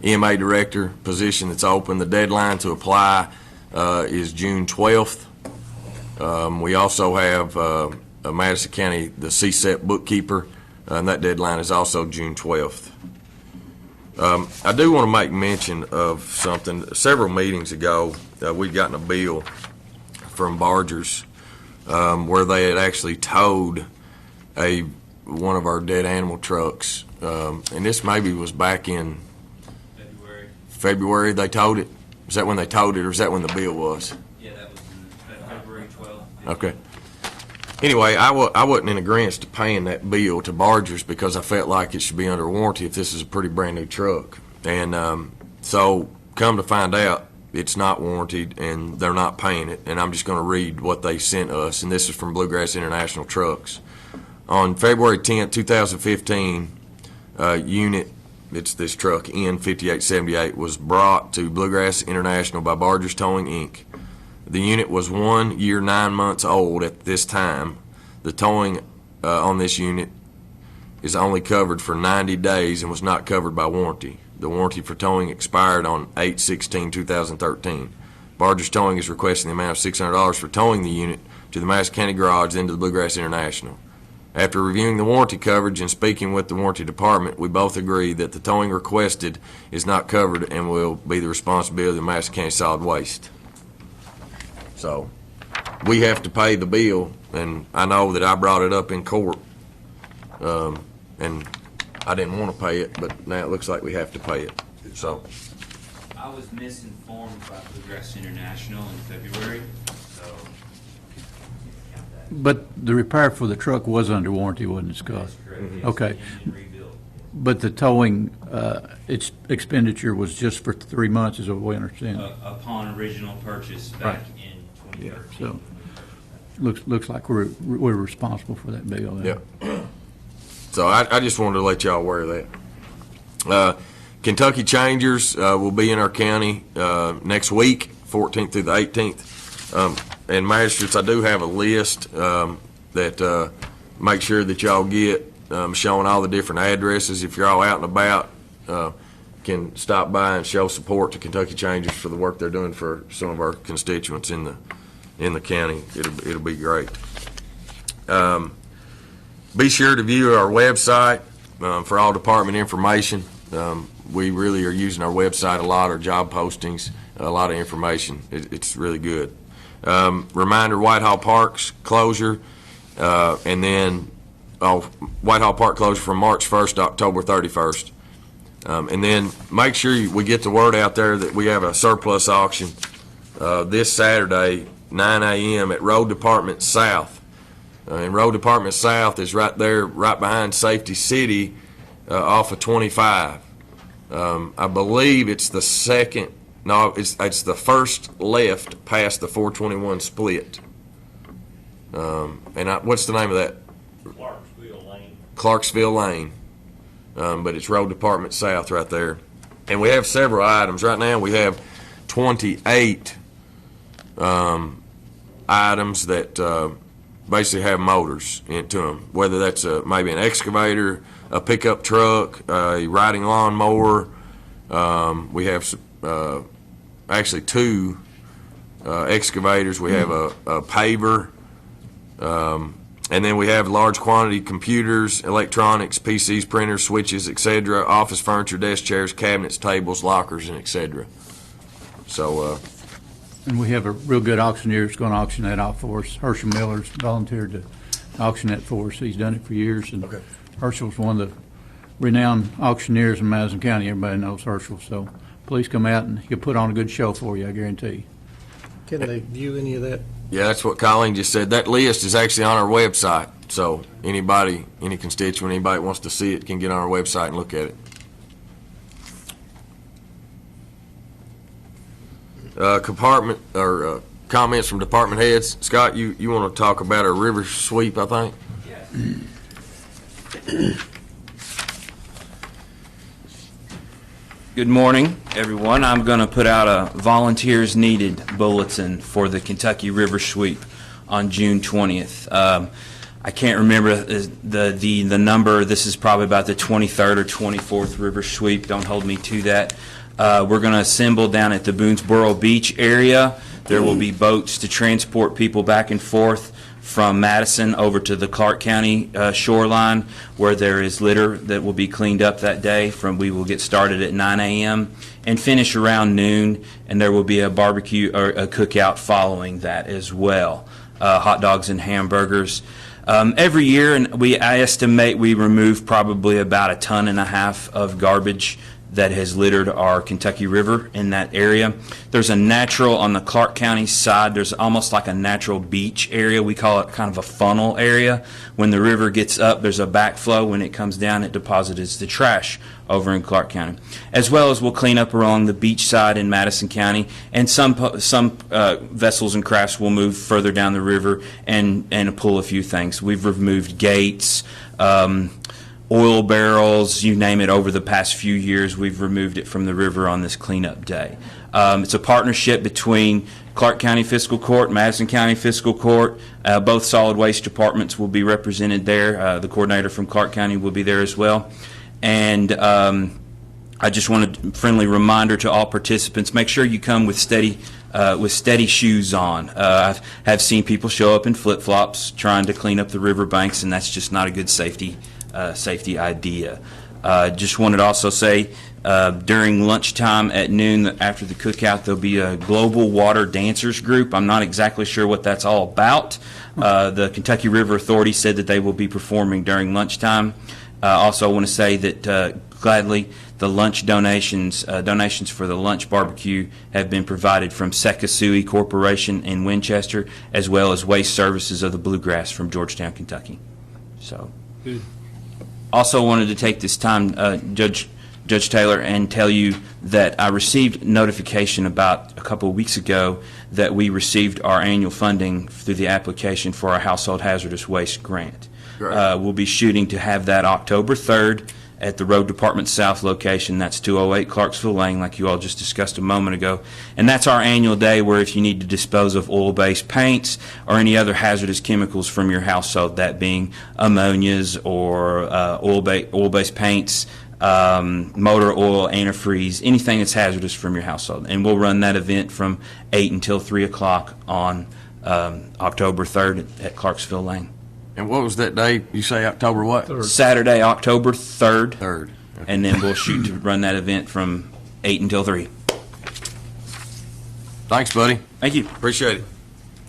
EMA director position that's open. The deadline to apply is June 12th. We also have Madison County, the CSEP bookkeeper, and that deadline is also June 12th. I do want to make mention of something. Several meetings ago, we'd gotten a bill from Bargers where they had actually towed one of our dead animal trucks, and this maybe was back in February they towed it. Is that when they towed it, or is that when the bill was? Yeah, that was February 12th. Okay. Anyway, I wasn't in agreement to paying that bill to Bargers because I felt like it should be under warranty if this is a pretty brand new truck. And so come to find out, it's not warranted and they're not paying it. And I'm just going to read what they sent us, and this is from Bluegrass International Trucks. On February 10th, 2015, unit it's this truck N5878, was brought to Bluegrass International by Barger's Towing, Inc. The unit was 1 year, 9 months old at this time. The towing on this unit is only covered for 90 days and was not covered by warranty. The warranty for towing expired on 8/16/2013. Barger's Towing is requesting the amount of $600 for towing the unit to the Madison County Garage, then to the Bluegrass International. After reviewing the warranty coverage and speaking with the warranty department, we both agree that the towing requested is not covered and will be the responsibility of Madison County Solid Waste. So, we have to pay the bill, and I know that I brought it up in court, and I didn't want to pay it, but now it looks like we have to pay it. So, I was misinformed by Bluegrass International in February, so count that. But the repair for the truck was under warranty, wasn't it, Scott? That's correct. Yes, Okay. engine rebuild. But the towing, its expenditure was just for 3 months, is what we understand. Upon original purchase back Right. in Yeah, 2013. so, looks like we're responsible for that bill. then. yeah. So I just wanted to let y'all aware of that. Kentucky Changers will be in our county next week, 14th through the 18th. And magistrates, I do have a list that make sure that y'all get, showing all the different addresses. If you're all out and about, can stop by and show support to Kentucky Changers for the work they're doing for some of our constituents in the county. It'll be great. Be sure to view our website for all department information. We really are using our website a lot, our job postings, a lot of information. It's really good. Reminder, Whitehall Park's closure, and then Whitehall Park closure from March 1st to October 31st. And then make sure we get the word out there that we have a surplus auction this Saturday, 9 a.m. at Road Department South. And Road Department South is right there, right behind Safety City, off of 25. I believe it's the second, no, it's the first left past the 421 split. And what's the name of that? Clarksville Lane. But it's Road Department South right there. And we have several items. Right now we have 28 items that basically have motors into them, whether that's maybe an excavator, a pickup truck, a riding lawnmower. We have actually 2 excavators. We have a paver. And then we have large quantity computers, electronics, PCs, printers, switches, etc., office furniture, desk chairs, cabinets, tables, lockers, and etc. So, And we have a real good auctioneer that's going to auction that out for us. Herschel Miller's volunteered to auction that for us. He's done it for years. And Herschel's one of the renowned auctioneers in Madison County. Everybody knows Herschel. So please come out and he'll put on a good show for you, I guarantee. Can they view any of that? yeah, that's what Colleen just said. That list is actually on our website. So anybody, any constituent, anybody that wants to see it can get on our website and look at it. Compartment or comments from department heads. Scott, you want to talk about our river sweep, I think? Good morning, everyone. I'm going to put out a volunteers needed bulletin for the Kentucky River Sweep on June 20th. I can't remember the number. This is probably about the 23rd or 24th River Sweep. Don't hold me to that. We're going to assemble down at the Boonesboro Beach area. There will be boats to transport people back and forth from Madison over to the Clark County shoreline, where there is litter that will be cleaned up that day. We will get started at 9 a.m. and finish around noon, and there will be a barbecue or a cookout following that as well. Hot dogs and hamburgers. Every year, and I estimate we remove probably about 1.5 tons of garbage that has littered our Kentucky River in that area. There's a natural, on the Clark County side, there's almost like a natural beach area. We call it kind of a funnel area. When the river gets up, there's a backflow. When it comes down, it deposits the trash over in Clark County. As well as we'll clean up along the beach side in Madison County, and some vessels and crafts will move further down the river and pull a few things. We've removed gates, oil barrels, you name it, over the past few years, we've removed it from the river on this cleanup day. It's a partnership between Clark County Fiscal Court, Madison County Fiscal Court. Both solid waste departments will be represented there. The coordinator from Clark County will be there as well. And I just want a friendly reminder to all participants, make sure you come with steady shoes on. I have seen people show up in flip-flops trying to clean up the riverbanks, and that's just not a good safety idea. Just wanted to also say, during lunchtime at noon after the cookout, there'll be a Global Water Dancers group. I'm not exactly sure what that's all about. The Kentucky River Authority said that they will be performing during lunchtime. Also, I want to say that gladly the lunch donations for the lunch barbecue have been provided from Sekasui Corporation in Winchester, as well as Waste Services of the Bluegrass from Georgetown, Kentucky. So, Good. Also wanted to take this time, Judge Taylor, and tell you that I received notification about a couple of weeks ago that we received our annual funding through the application for our Household Hazardous Waste Grant. We'll be shooting to have that October 3rd at the Road Department South location. That's 208 Clarksville Lane, like you all just discussed a moment ago. And that's our annual day where if you need to dispose of oil-based paints or any other hazardous chemicals from your household, that being ammonias or oil-based paints, motor oil, antifreeze, anything that's hazardous from your household. And we'll run that event from 8 until 3 o'clock on October 3rd at Clarksville Lane. And what was that day? You say October what? 3rd. Saturday, October 3rd. 3rd. Okay. And then we'll shoot to run that event from 8 until 3. Thanks, buddy. Thank you. Appreciate it.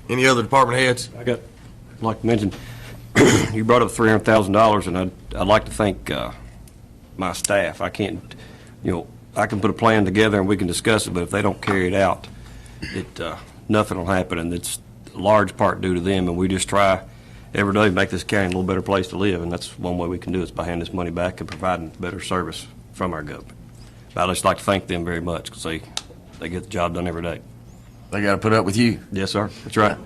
Any other department heads? I'd like to mention, you brought up $300,000, and I'd like to thank my staff. I can't, I can put a plan together and we can discuss it, but if they don't carry it out, nothing will happen, and it's a large part due to them, and we just try every day to make this county a little better place to live, and that's one way we can do it, is by handing this money back and providing better service from our government. But I'd just like to thank them very much, because they get the job done every day. They got to put up with you. Yes, sir. That's right.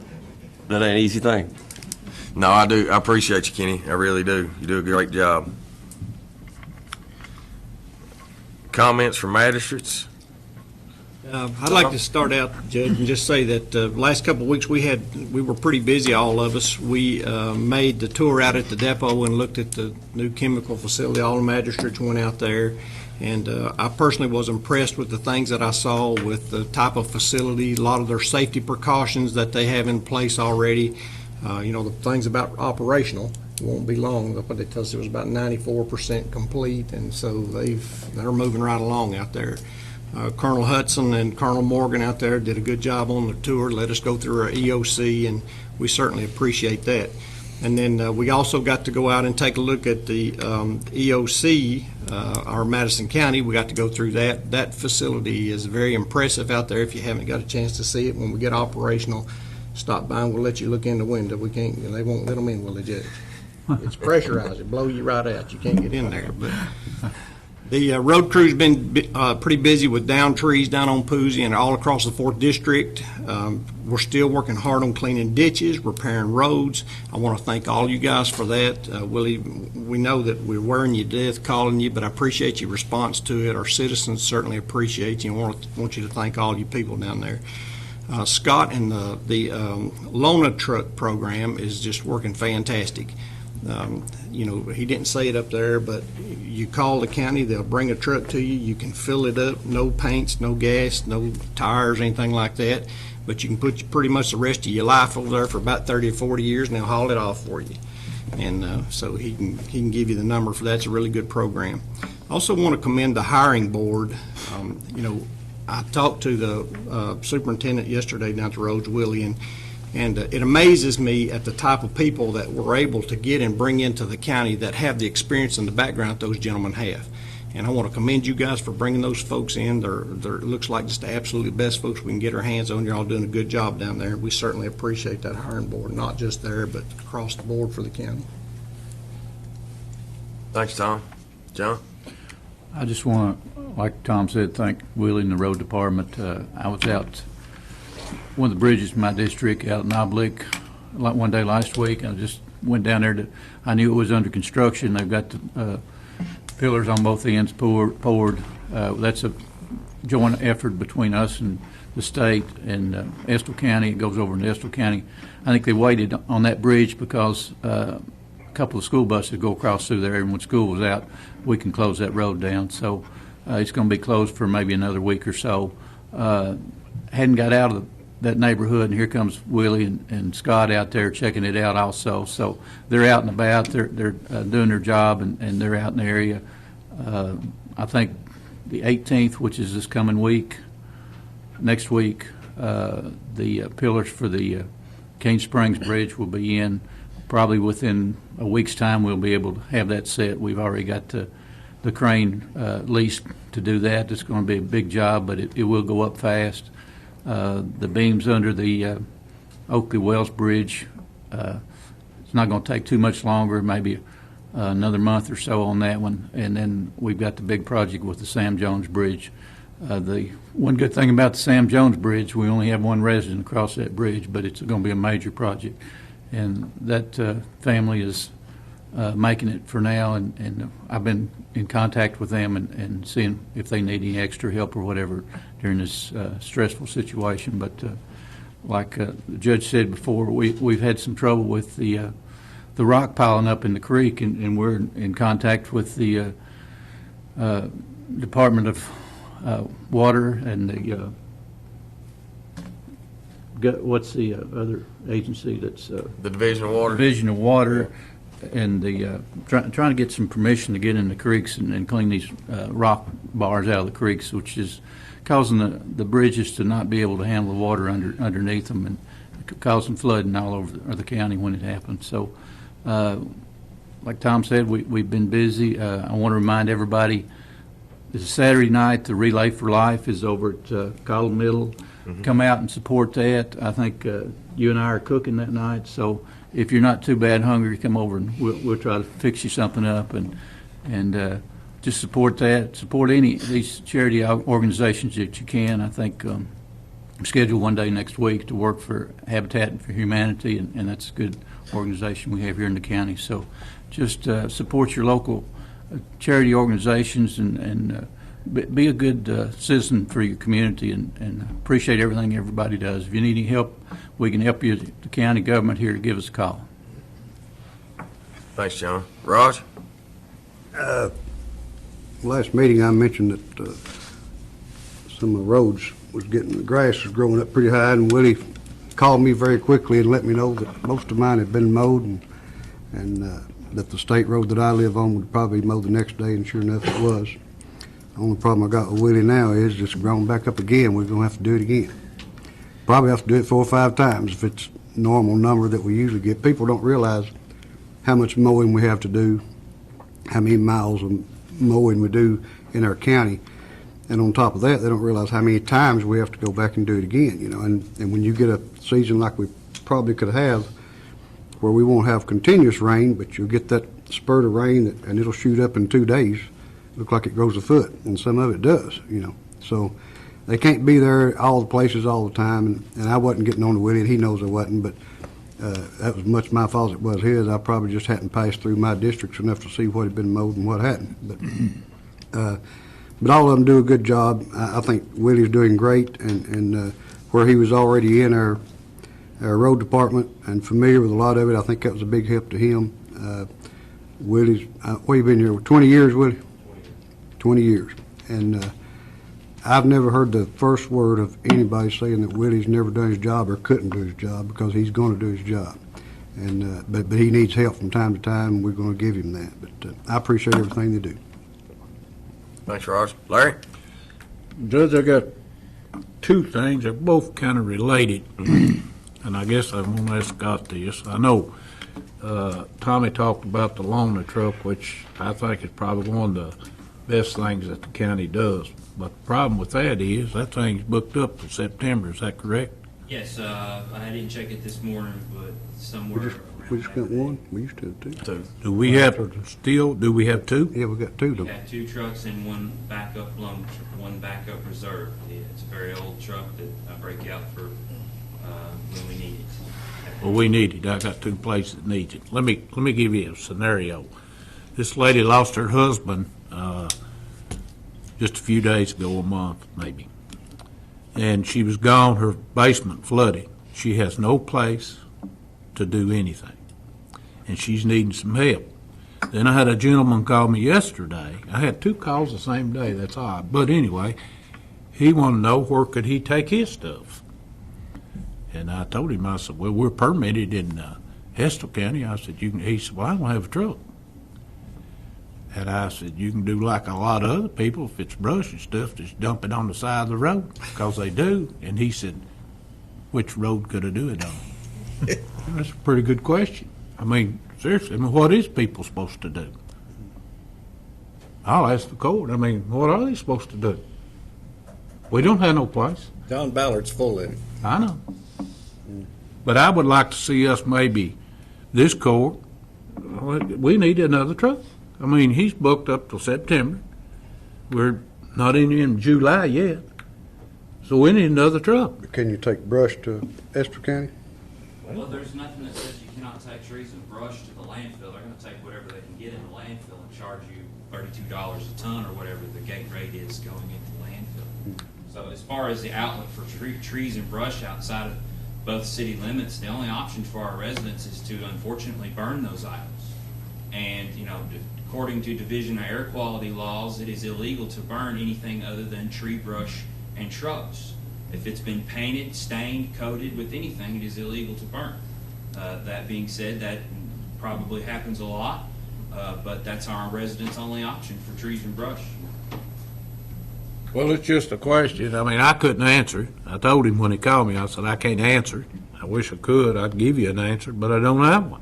That ain't an easy thing. No, I do. I appreciate you, Kenny. I really do. You do a great job. Comments from magistrates? I'd like to start out, Judge, and just say that last couple of weeks we were pretty busy, all of us. We made the tour out at the depot and looked at the new chemical facility. All the magistrates went out there, and I personally was impressed with the things that I saw with the type of facility, a lot of their safety precautions that they have in place already. The things about operational. It won't be long, but they tell us it was about 94% complete, and so they're moving right along out there. Colonel Hudson and Colonel Morgan out there did a good job on the tour, let us go through our EOC, and we certainly appreciate that. And then we also got to go out and take a look at the EOC, our Madison County. We got to go through that. That facility is very impressive out there. If you haven't got a chance to see it, when we get operational, stop by and we'll let you look in the window. We can't, they won't let them in, will they, Judge? It's pressurized. It blow you right out. You can't get in there. But the road crew's been pretty busy with down trees down on Poozy and all across the 4th District. We're still working hard on cleaning ditches, repairing roads. I want to thank all you guys for that. Willie, we know that we're wearing you to death calling you, but I appreciate your response to it. Our citizens certainly appreciate you and want you to thank all you people down there. Scott and the Lona truck program is just working fantastic. He didn't say it up there, but you call the county, they'll bring a truck to you. You can fill it up, no paints, no gas, no tires, anything like that. But you can put pretty much the rest of your life over there for about 30 or 40 years, and they'll haul it off for you. And so he can give you the number for that. It's a really good program. I also want to commend the hiring board. I talked to the superintendent yesterday down at the roads, Willie, and it amazes me at the type of people that we're able to get and bring into the county that have the experience and the background that those gentlemen have. And I want to commend you guys for bringing those folks in. They're looks like just the absolute best folks we can get our hands on. You're all doing a good job down there. We certainly appreciate that hiring board, not just there, but across the board for the county. Thanks, Tom. John? I just want to, like Tom said, thank Willie and the road department. I was out one of the bridges in my district out in Oblique one day last week, and I just went down there I knew it was under construction. They've got the pillars on both ends poured. That's a joint effort between us and the state and Estill County. It goes over into Estill County. I think they waited on that bridge because a couple of school buses go across through there, and when school was out, we can close that road down. So it's going to be closed for maybe another week or so. Hadn't got out of that neighborhood, and here comes Willie and Scott out there checking it out also. So they're out and about. They're doing their job, and they're out in the area. I think the 18th, which is this coming week, next week, the pillars for the Cane Springs Bridge will be in. Probably within a week's time, we'll be able to have that set. We've already got the crane leased to do that. It's going to be a big job, but it will go up fast. The beams under the Oakley Wells Bridge, it's not going to take too much longer, maybe another month or so on that one. And then we've got the big project with the Sam Jones Bridge. The one good thing about the Sam Jones Bridge, we only have one resident across that bridge, but it's going to be a major project. And that family is making it for now, and I've been in contact with them and seeing if they need any extra help or whatever during this stressful situation. But like the judge said before, we've had some trouble with the rock piling up in the creek, and we're in contact with the Department of Water and the what's the other agency that's The Division of Water. Division of Water, and the trying to get some permission to get in the creeks and clean these rock bars out of the creeks, which is causing the bridges to not be able to handle the water underneath them and causing flooding all over the county when it happens. So, like Tom said, we've been busy. I want to remind everybody, this is Saturday night. The Relay for Life is over at Cottle Middle. Mm-hmm. Come out and support that. I think you and I are cooking that night, so if you're not too bad hungry, come over and we'll try to fix you something up and just support that. Support any of these charity organizations that you can. I think I'm scheduled one day next week to work for Habitat for Humanity, and that's a good organization we have here in the county. So just support your local charity organizations and be a good citizen for your community, and appreciate everything everybody does. If you need any help, we can help you. The county government here, give us a call. Thanks, John. Raj? Last meeting, I mentioned that some of the roads the grass was growing up pretty high, and Willie called me very quickly and let me know that most of mine had been mowed, and that the state road that I live on would probably mow the next day, and sure enough it was. The only problem I got with Willie now is it's grown back up again. We're going to have to do it again. Probably have to do it 4 or 5 times if it's normal number that we usually get. People don't realize how much mowing we have to do, how many miles of mowing we do in our county. And on top of that, they don't realize how many times we have to go back and do it again, you know. And when you get a season like we probably could have, where we won't have continuous rain, but you'll get that spurt of rain and it'll shoot up in 2 days. Look like it grows a foot, and some of it does, you know. So they can't be there all the places all the time, and I wasn't getting on to Willie, and he knows I wasn't, but that was much my fault as it was his. I probably just hadn't passed through my districts enough to see what had been mowed and what hadn't. But all of them do a good job. I think Willie's doing great, and where he was already in our road department and familiar with a lot of it, I think that was a big help to him. Willie's, what, you been here, 20 years, Willie? 20 years. And I've never heard the first word of anybody saying that Willie's never done his job or couldn't do his job, because he's going to do his job. And but he needs help from time to time, and we're going to give him that. But I appreciate everything they do. Thanks, Raj. Larry? Judge, I got 2 things. They're both kind of related, and I guess I want to ask Scott this. I know Tommy talked about the loaner truck, which I think is probably one of the best things that the county does. But the problem with that is that thing's booked up for September. Is that correct? Yes, I didn't check it this morning, but somewhere. We just got one. We used to have 2. Do we have do we have 2? Yeah, we got 2. We got 2 trucks and 1 backup loan, 1 backup reserve. It's a very old truck that I break out for when we need it. Well, we need it. I got two places that need it. Let me give you a scenario. This lady lost her husband just a few days ago, a month maybe, and she was gone. Her basement flooded. She has no place to do anything, and she's needing some help. Then I had a gentleman call me yesterday. I had two calls the same day. That's odd, but anyway, he wanted to know where could he take his stuff. And I told him, I said, well, we're permitted in Hester County. I said, you can. He said, well, I don't have a truck. And I said, you can do like a lot of other people, if it's brush and stuff, just dump it on the side of the road, because they do. And he said, which road could I do it on? That's a pretty good question. I mean, seriously, I mean, what is people supposed to do? I'll ask the court. I mean, what are they supposed to do? We don't have no place. John Ballard's full of it. I know. But I would like to see us maybe, this court, we need another truck. I mean, he's booked up till September. We're not in July yet. So we need another truck. Can you take brush to Ester County? Well, there's nothing that says you cannot take trees and brush to the landfill. They're going to take whatever they can get in the landfill and charge you $32 a ton or whatever the gate rate is going into the landfill. So as far as the outlet for trees and brush outside of both city limits, the only option for our residents is to unfortunately burn those items. And, you know, according to Division of Air Quality laws, it is illegal to burn anything other than tree, brush, and shrubs. If it's been painted, stained, coated with anything, it is illegal to burn. That being said, that probably happens a lot, but that's our residents' only option for trees and brush. Well, it's just a question. I mean, I couldn't answer it. I told him when he called me, I said, I can't answer it. I wish I could. I'd give you an answer, but I don't have one.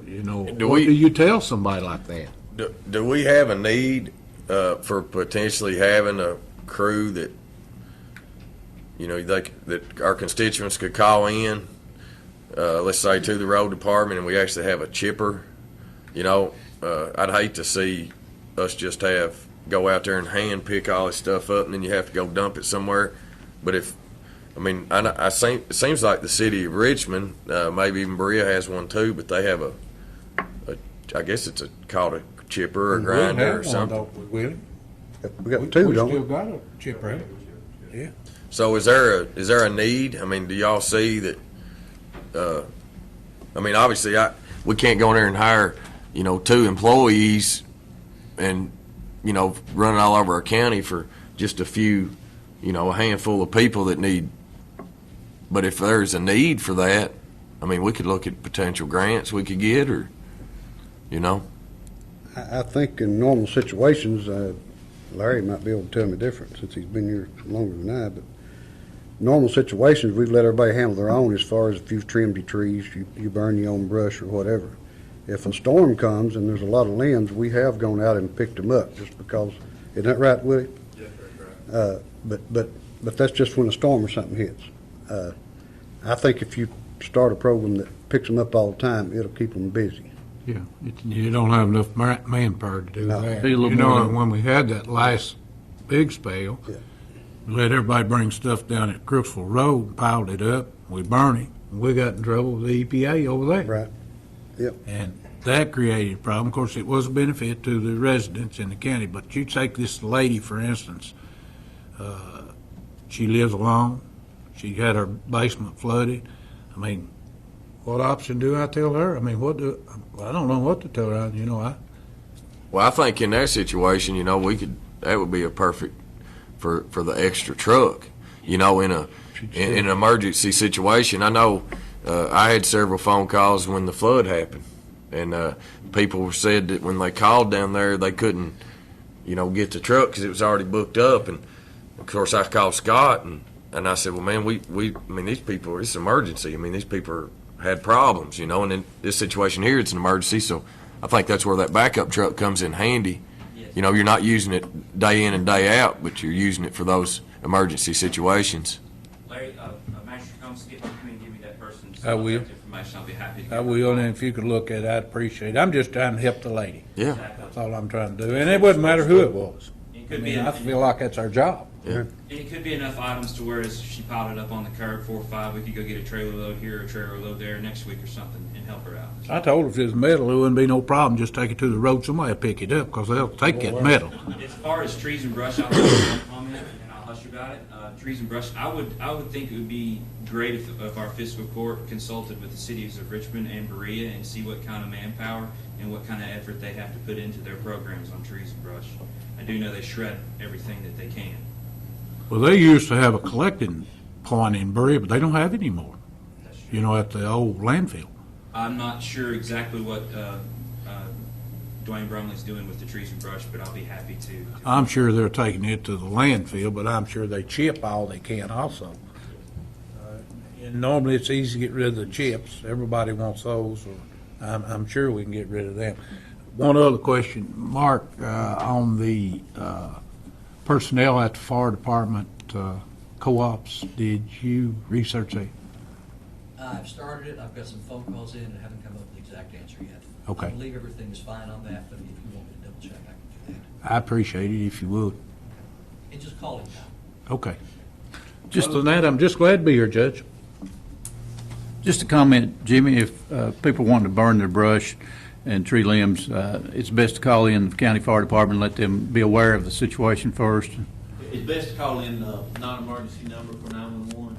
You know, what do you tell somebody like that? Do we have a need for potentially having a crew that, you know, that our constituents could call in, let's say to the road department, and we actually have a chipper? You know, I'd hate to see us just go out there and hand pick all this stuff up, and then you have to go dump it somewhere. But it seems like the city of Richmond, maybe even Berea has one too, but they have I guess it's called a chipper or grinder or something. We got two, don't we? Still got a chipper. Yeah. So is there a need? I mean, do y'all see that? I mean, obviously, we can't go in there and hire, you know, 2 employees and, you know, running all over our county for just a few, you know, a handful of people that need. But if there's a need for that, I mean, we could look at potential grants we could get, or, you know. I think in normal situations, Larry might be able to tell me different since he's been here longer than I, but normal situations, we've let everybody handle their own as far as if you've trimmed your trees, you burn your own brush or whatever. If a storm comes and there's a lot of limbs, we have gone out and picked them up just because, isn't that right, Willie? Yes, that's right. But that's just when a storm or something hits. I think if you start a program that picks them up all the time, it'll keep them busy. Yeah, you don't have enough manpower to do No. that. Be a little You know, more- when we had that last big spell, Yeah. we let everybody bring stuff down at Crooksville Road, piled it up, we burned it, and we got in trouble with the EPA over there. Right. Yep. And that created a problem. Of course, it was a benefit to the residents in the county, but you take this lady, for instance, she lives alone, she had her basement flooded. I mean, what option do I tell her? I mean, I don't know what to tell her, you know, Well, I think in that situation, you know, that would be a perfect for the extra truck, you know, in an emergency situation. I know I had several phone calls when the flood happened, and people said that when they called down there, they couldn't, you know, get the truck because it was already booked up. And of course, I called Scott and I said, well, man, I mean, these people, it's an emergency. I mean, these people had problems, you know, and in this situation here, it's an emergency. So I think that's where that backup truck comes in handy. You know, you're not using it day in and day out, but you're using it for those emergency situations. Larry, Master Combs, get with me and give me that person's I will. contact information. I'll be happy to. I will, and if you could look at it, I'd appreciate it. I'm just trying to help the lady. Yeah. That's all I'm trying to do, and it wouldn't matter who it was. In Could be. I feel like that's our job. Yeah. It could be enough items to where as she piled it up on the curb, 4 or 5, we could go get a trailer load here, a trailer load there next week or something, and help her out. I told her if it's metal, it wouldn't be no problem, just take it to the road, somebody will pick it up, because they'll take that metal. As far as trees and brush, I'll let one comment, and I'll hush about it. Trees and brush, I would think it would be great if our fiscal court consulted with the cities of Richmond and Berea and see what kind of manpower and what kind of effort they have to put into their programs on trees and brush. I do know they shred everything that they can. Well, they used to have a collecting point in Berea, but they don't have it anymore, you know, at the old landfill. I'm not sure exactly what Dwayne Brumley's doing with the trees and brush, but I'll be happy to. I'm sure they're taking it to the landfill, but I'm sure they chip all they can also. And normally it's easy to get rid of the chips. Everybody wants those, or I'm sure we can get rid of them. One other question, Mark, on the personnel at the fire department co-ops, did you research that? I've started it, I've got some phone calls in and haven't come up with the exact answer yet. Okay. I believe everything is fine on that, but if you want me to double check, I can do that. I appreciate it if you would. And just call it now. Okay. Just on that, I'm just glad to be here, Judge. Just a comment, Jimmy, if people want to burn their brush and tree limbs, it's best to call in the county fire department, let them be aware of the situation first. It's best to call in non-emergency number for 911.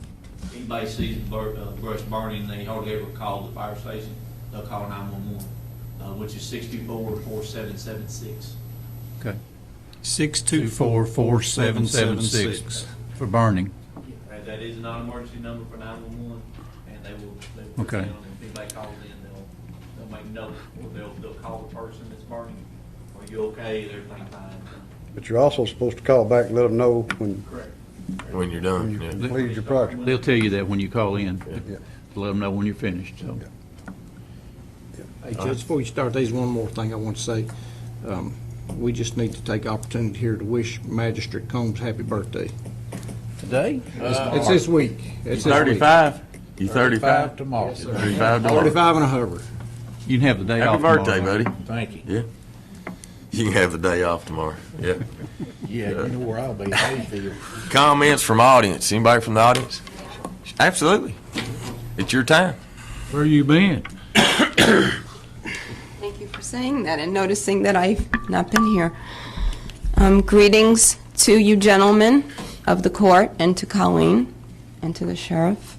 Anybody sees brush burning, they hardly ever call the fire station. They'll call 911, which is 624-4776. Okay. 624-4776. For burning. That is a non-emergency number for 911, and they will Okay. if anybody calls in, they'll make note, or they'll call the person that's burning. Are you okay? Is everything fine? But you're also supposed to call back and let them know when Correct. When you're done, you yeah. completed your project. They'll tell you that when you call in. Yeah. Let them know when you're finished, so. Hey, Judge, before you start, there's one more thing I want to say. We just need to take opportunity here to wish Magistrate Combs happy birthday. Today? It's this week. It's this week. 35? You 35? Tomorrow. Yes, sir. 35 tomorrow. 45 and a hover. You can have the day Happy off tomorrow. birthday, buddy. Thank you. Yeah. You can have the day off tomorrow. Yeah. Yeah, you know where I'll be, Hayfield. Comments from audience? Anybody from the audience? Absolutely. It's your time. Where you been? Thank you for saying that and noticing that I've not been here. Greetings to you gentlemen of the court and to Colleen and to the sheriff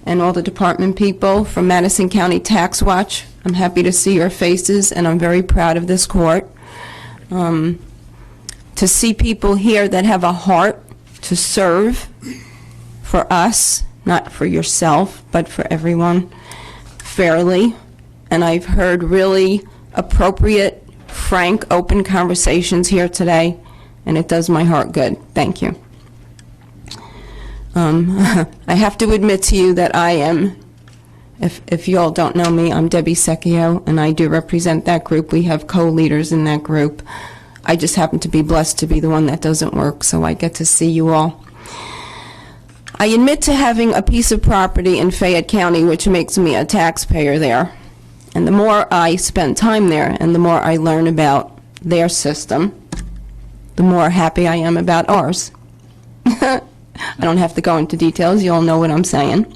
and all the department people from Madison County Tax Watch. I'm happy to see your faces and I'm very proud of this court. To see people here that have a heart to serve for us, not for yourself, but for everyone fairly. And I've heard really appropriate, frank, open conversations here today, and it does my heart good. Thank you. I have to admit to you that I am, if you all don't know me, I'm Debbie Secchio, and I do represent that group. We have co-leaders in that group. I just happen to be blessed to be the one that doesn't work, so I get to see you all. I admit to having a piece of property in Fayette County, which makes me a taxpayer there. And the more I spend time there and the more I learn about their system, the more happy I am about ours. I don't have to go into details. You all know what I'm saying.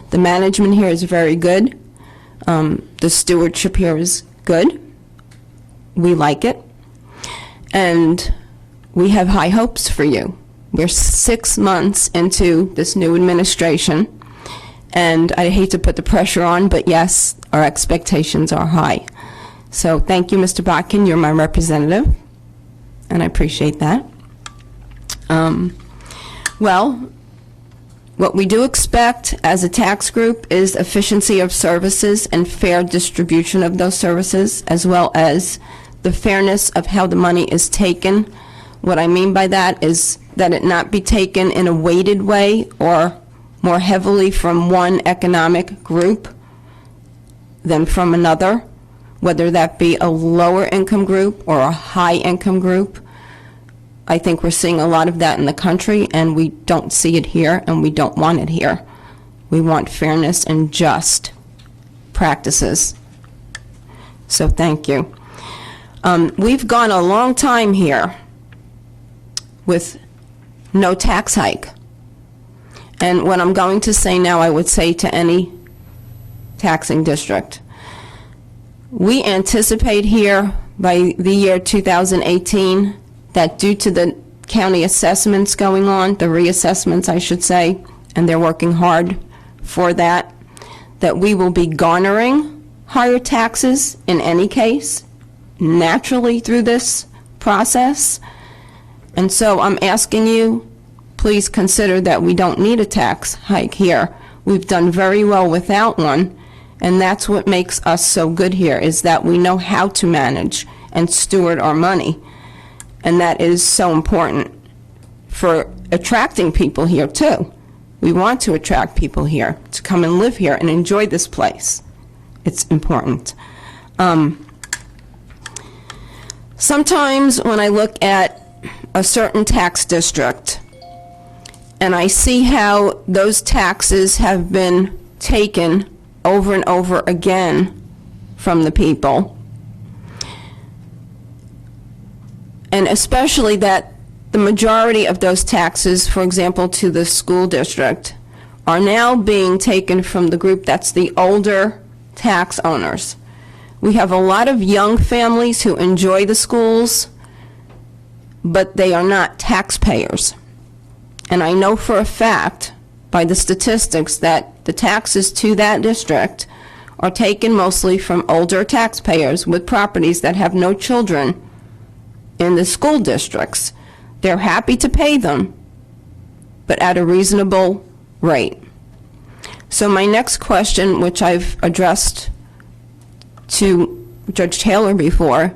The management here is very good. The stewardship here is good. We like it. And we have high hopes for you. We're 6 months into this new administration, and I hate to put the pressure on, but yes, our expectations are high. So thank you, Mr. Botkin. You're my representative, and I appreciate that. Well, what we do expect as a tax group is efficiency of services and fair distribution of those services, as well as the fairness of how the money is taken. What I mean by that is that it not be taken in a weighted way or more heavily from one economic group than from another, whether that be a lower income group or a high income group. I think we're seeing a lot of that in the country, and we don't see it here, and we don't want it here. We want fairness and just practices. So thank you. We've gone a long time here with no tax hike. And what I'm going to say now, I would say to any taxing district. We anticipate here by the year 2018 that due to the county assessments going on, the reassessments, I should say, and they're working hard for that, that we will be garnering higher taxes in any case, naturally through this process. And so I'm asking you, please consider that we don't need a tax hike here. We've done very well without one, and that's what makes us so good here, is that we know how to manage and steward our money. And that is so important for attracting people here, too. We want to attract people here to come and live here and enjoy this place. It's important. Sometimes when I look at a certain tax district and I see how those taxes have been taken over and over again from the people, and especially that the majority of those taxes, for example, to the school district, are now being taken from the group that's the older tax owners. We have a lot of young families who enjoy the schools, but they are not taxpayers. And I know for a fact, by the statistics, that the taxes to that district are taken mostly from older taxpayers with properties that have no children in the school districts. They're happy to pay them, but at a reasonable rate. So my next question, which I've addressed to Judge Taylor before,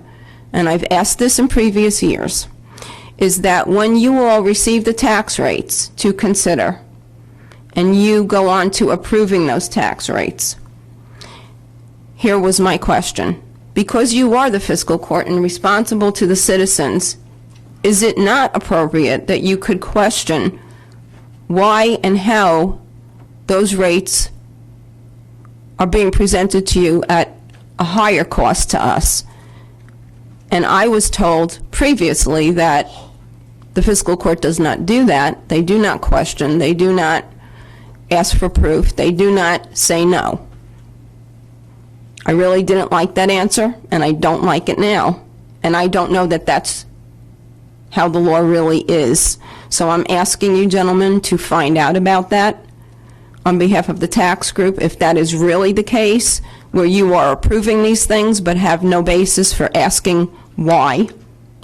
and I've asked this in previous years, is that when you all receive the tax rates to consider, and you go on to approving those tax rates, here was my question. Because you are the fiscal court and responsible to the citizens, is it not appropriate that you could question why and how those rates are being presented to you at a higher cost to us? And I was told previously that the fiscal court does not do that. They do not question. They do not ask for proof. They do not say no. I really didn't like that answer, and I don't like it now. And I don't know that that's how the law really is. So I'm asking you gentlemen to find out about that on behalf of the tax group, if that is really the case, where you are approving these things but have no basis for asking why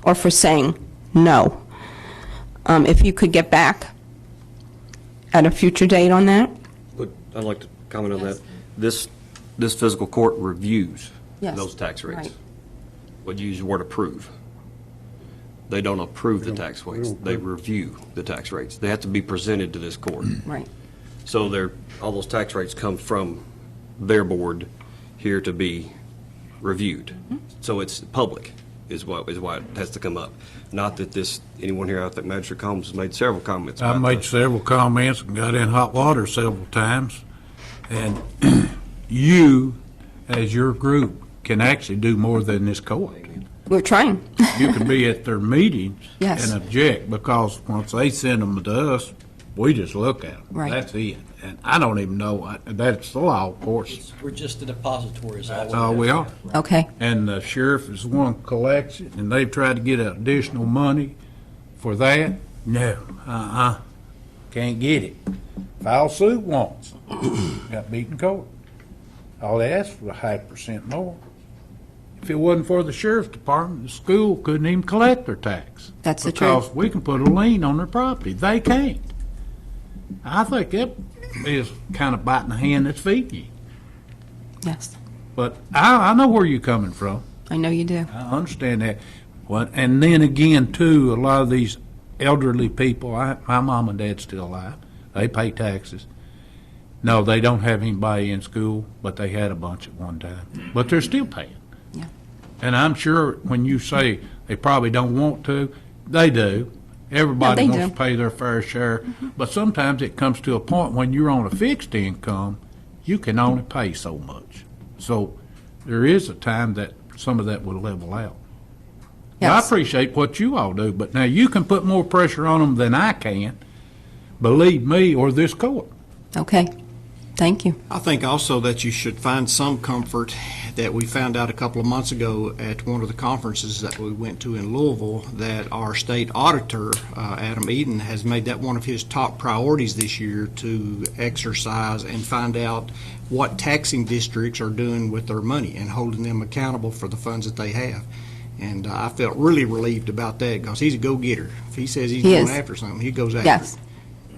or for saying no. If you could get back at a future date on that? But I'd like to comment on that. This fiscal court reviews Yes, those tax rates. right. Would you use the word approve? They don't approve the tax rates. They review the tax rates. They have to be presented to this court. Right. So all those tax rates come from their board here to be reviewed. So it's public is why it has to come up. Not that anyone here, I think Magistrate Combs has made several comments I about made this. several comments and got in hot water several times. And you, as your group, can actually do more than this court. We're trying. You can be at their meetings Yes. and object, because once they send them to us, we just look at them. Right. That's it. And I don't even know, that's the law, of course. We're just the depositories. That's all we are. Okay. And the sheriff is the one who collects it, and they've tried to get additional money for that. No, can't get it. Filed suit once, got beat in court. All they asked for was 0.5% more. If it wasn't for the sheriff's department, the school couldn't even collect their tax. That's the truth. Because we can put a lien on their property. They can't. I think that is kind of biting the hand that's feeding you. Yes. But I know where you're coming from. I know you do. I understand that. And then again, too, a lot of these elderly people, my mom and dad's still alive. They pay taxes. No, they don't have anybody in school, but they had a bunch at one time. But they're still paying. Yeah. And I'm sure when you say they probably don't want to, they do. Everybody they wants do. to pay their fair share. But sometimes it comes to a point when you're on a fixed income, you can only pay so much. So there is a time that some of that will level out. Now, I Yes. appreciate what you all do, but now you can put more pressure on them than I can, believe me, or this court. Okay, thank you. I think also that you should find some comfort that we found out a couple of months ago at one of the conferences that we went to in Louisville, that our state auditor, Adam Eden, has made that one of his top priorities this year to exercise and find out what taxing districts are doing with their money and holding them accountable for the funds that they have. And I felt really relieved about that because he's a go-getter. If he says he's He going is. after something, he goes after Yes. it.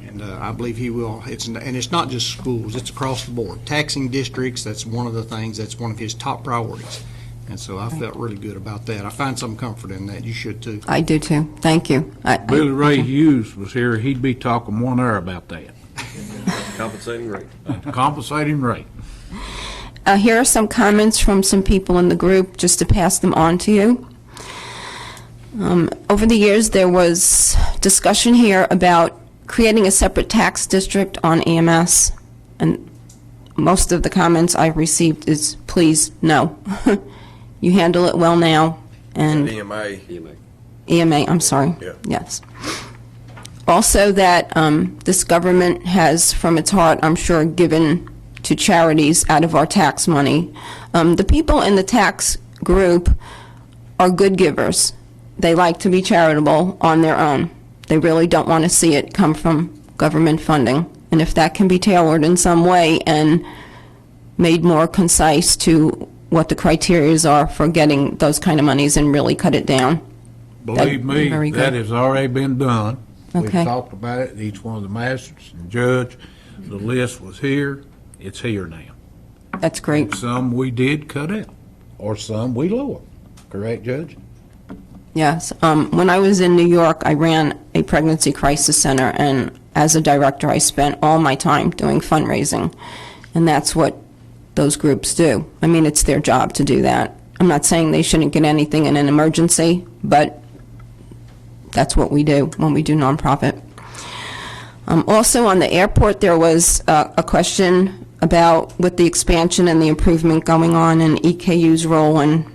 And I believe he will. And it's not just schools, it's across the board. Taxing districts, that's one of the things, that's one of his top priorities. And so I felt really good about that. I find some comfort in that. You should too. I do too. Thank you. Billy Ray Hughes was here, he'd be talking 1 hour about that. Compensating rate. Compensating rate. Here are some comments from some people in the group, just to pass them on to you. Over the years, there was discussion here about creating a separate tax district on EMS, and most of the comments I've received is, please, no. You handle it well now, and EMA, I'm sorry. Yeah. Yes. Also that this government has, from its heart, I'm sure, given to charities out of our tax money. The people in the tax group are good givers. They like to be charitable on their own. They really don't want to see it come from government funding. And if that can be tailored in some way and made more concise to what the criterias are for getting those kind of monies and really cut it down. Believe me, Very that good. has already been done. We've Okay. talked about it, each one of the masters and judge. The list was here, it's here now. That's great. Some we did cut out, or some we lowered. Correct, Judge? Yes. When I was in New York, I ran a pregnancy crisis center, and as a director, I spent all my time doing fundraising, and that's what those groups do. I mean, it's their job to do that. I'm not saying they shouldn't get anything in an emergency, but that's what we do when we do nonprofit. Also, on the airport, there was a question about with the expansion and the improvement going on and EKU's role, and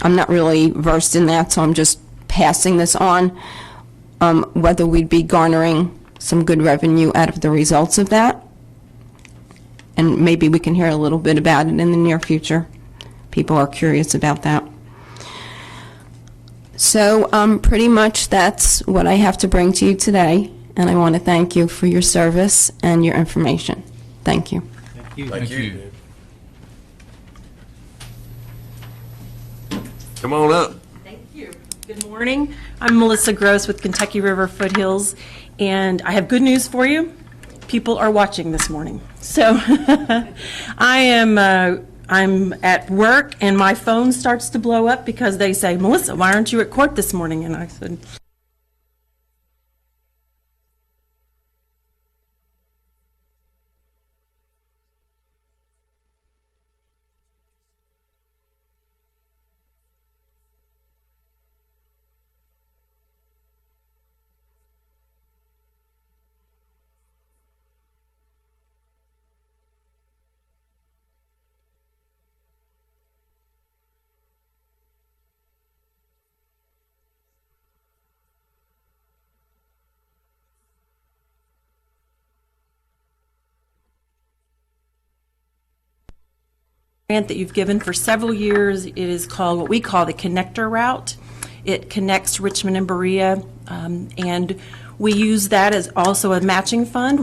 I'm not really versed in that, so I'm just passing this on, whether we'd be garnering some good revenue out of the results of that. And maybe we can hear a little bit about it in the near future. People are curious about that. So pretty much that's what I have to bring to you today, and I want to thank you for your service and your information. Thank you. Thank you. Come on up. Thank you. Good morning. I'm Melissa Gross with Kentucky River Foothills, and I have good news for you. People are watching this morning. So I'm at work, and my phone starts to blow up because they say, Melissa, why aren't you at court this morning? And I said, grant that you've given for several years. It is called what we call the connector route. It connects Richmond and Berea, and we use that as also a matching fund.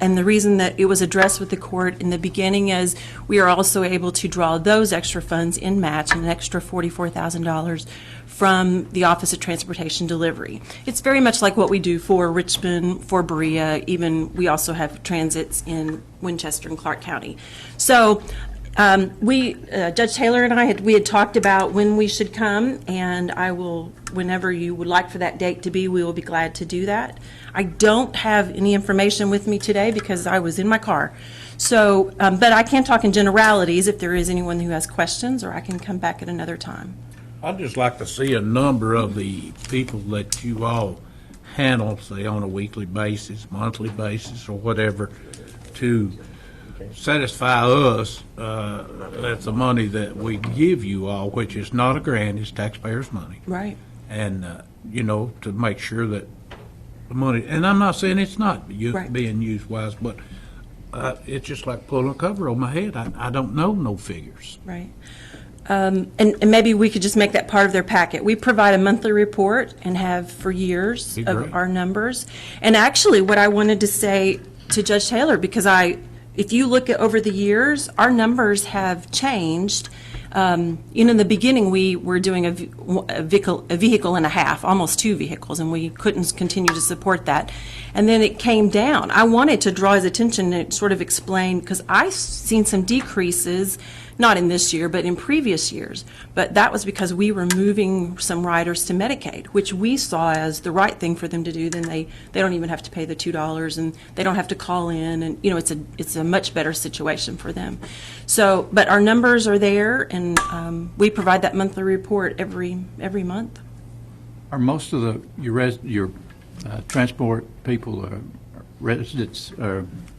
And the reason that it was addressed with the court in the beginning is we are also able to draw those extra funds in match, an extra $44,000 from the Office of Transportation Delivery. It's very much like what we do for Richmond, for Berea, even we also have transits in Winchester and Clark County. So Judge Taylor and I we had talked about when we should come, and I will, whenever you would like for that date to be, we will be glad to do that. I don't have any information with me today because I was in my car. So, but I can talk in generalities if there is anyone who has questions, or I can come back at another time. I'd just like to see a number of the people that you all handle, say on a weekly basis, monthly basis, or whatever, to satisfy us, that's the money that we give you all, which is not a grant, it's taxpayers' money. Right. And, to make sure that the money, and I'm not saying it's not Right. being used wise, but it's just like pulling a cover on my head. I don't know no figures. Right. And maybe we could just make that part of their packet. We provide a monthly report and have for years Be of great. our numbers. And actually, what I wanted to say to Judge Taylor, because if you look at over the years, our numbers have changed. In the beginning, we were doing a vehicle and a half, almost 2 vehicles, and we couldn't continue to support that. And then it came down. I wanted to draw his attention and sort of explain, because I've seen some decreases, not in this year, but in previous years. But that was because we were moving some riders to Medicaid, which we saw as the right thing for them to do. Then they don't even have to pay the $2, and they don't have to call in, and it's a much better situation for them. So, but our numbers are there, and we provide that monthly report every month. Are most of your transport people, residents,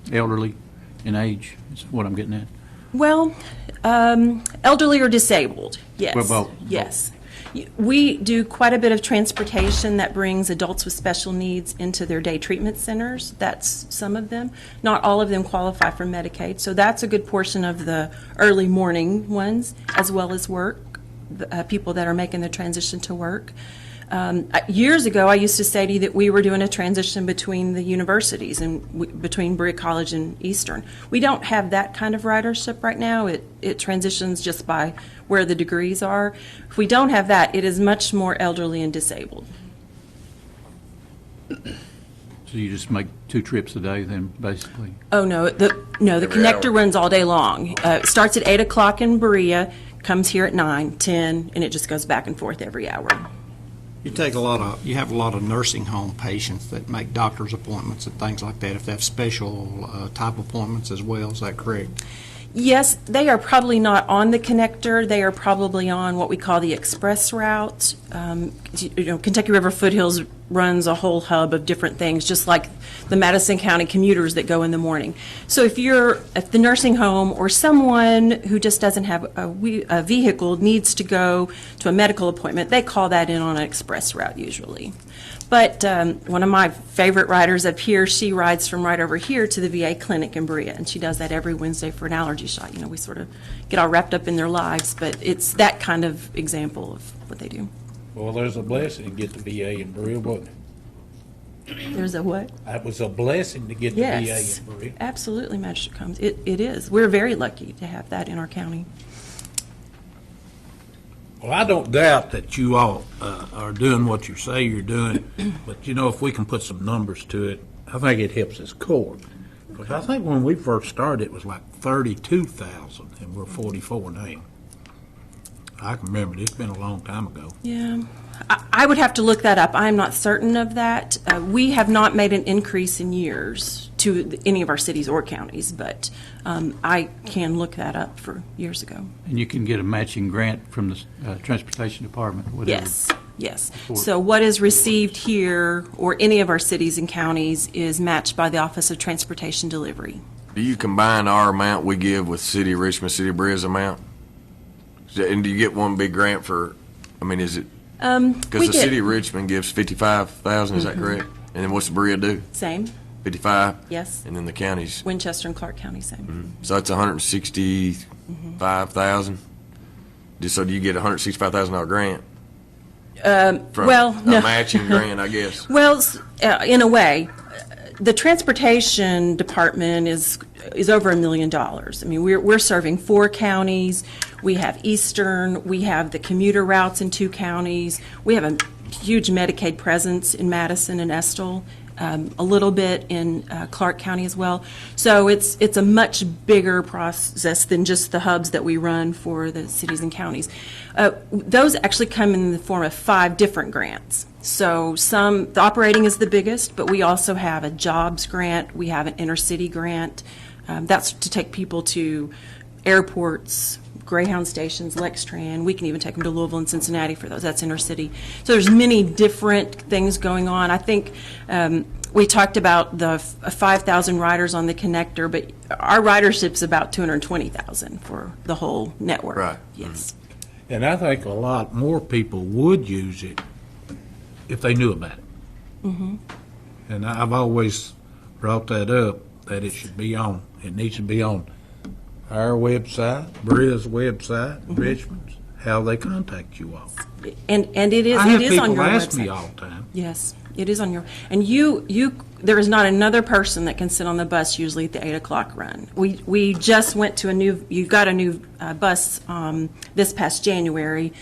elderly in age, is what I'm getting at? Well, elderly or disabled, yes. Well, yes. We do quite a bit of transportation that brings adults with special needs into their day treatment centers. That's some of them. Not all of them qualify for Medicaid, so that's a good portion of the early morning ones, as well as work, people that are making the transition to work. Years ago, I used to say to you that we were doing a transition between the universities and between Berea College and Eastern. We don't have that kind of ridership right now. It transitions just by where the degrees are. If we don't have that, it is much more elderly and disabled. So you just make 2 trips a day then, basically? Oh, no, the connector runs all day long. It starts at 8 o'clock in Berea, comes here at 9, 10, and it just goes back and forth every hour. You have a lot of nursing home patients that make doctor's appointments and things like that, if they have special type appointments as well, is that correct? Yes, they are probably not on the connector. They are probably on what we call the express route. Kentucky River Foothills runs a whole hub of different things, just like the Madison County commuters that go in the morning. So if the nursing home or someone who just doesn't have a vehicle needs to go to a medical appointment, they call that in on an express route usually. But one of my favorite riders up here, she rides from right over here to the VA clinic in Berea, and she does that every Wednesday for an allergy shot. We sort of get all wrapped up in their lives, but it's that kind of example of what they do. Well, there's a blessing to get the VA in Berea, wasn't it? There's a what? It was a blessing to get the Yes, VA in Berea. absolutely, Magistrate Combs. It is. We're very lucky to have that in our county. Well, I don't doubt that you all are doing what you say you're doing, but if we can put some numbers to it, I think it helps us court. Because I think when we first started, it was like 32,000, and we're 44 now. I can remember, it's been a long time ago. Yeah, I would have to look that up. I'm not certain of that. We have not made an increase in years to any of our cities or counties, but I can look that up for years ago. And you can get a matching grant from the Transportation Department, whatever. Yes. So what is received here or any of our cities and counties is matched by the Office of Transportation Delivery. Do you combine our amount we give with City of Richmond, City of Berea's amount? And do you get one big grant for, is it? Because the City of Richmond gives 55,000, is that correct? And then what's the Berea do? Same. 55? Yes. And then the counties? Winchester and Clark County, same. So that's 165,000? So do you get a $165,000 grant? From no. A matching grant, I guess. Well, in a way, the transportation department is over $1 million. We're serving 4 counties. We have Eastern. We have the commuter routes in 2 counties. We have a huge Medicaid presence in Madison and Estill. A little bit in Clark County as well. So it's a much bigger process than just the hubs that we run for the cities and counties. Those actually come in the form of 5 different grants. So the operating is the biggest, but we also have a jobs grant. We have an intercity grant. That's to take people to airports, Greyhound stations, Lextran. We can even take them to Louisville and Cincinnati for those. That's intercity. So there's many different things going on. I think we talked about the 5,000 riders on the connector, but our ridership's about 220,000 for the whole network. Right. Yes. And I think a lot more people would use it if they knew about it. Mm-hmm. And I've always brought that up, that it should be on, it needs to be on our website, Bria's website, Richmond's, how they contact you all. And it is, I have it is on people your ask me website. all the time. Yes, it is on your, and there is not another person that can sit on the bus usually at the 8 o'clock run. We just went to you got a new bus this past January.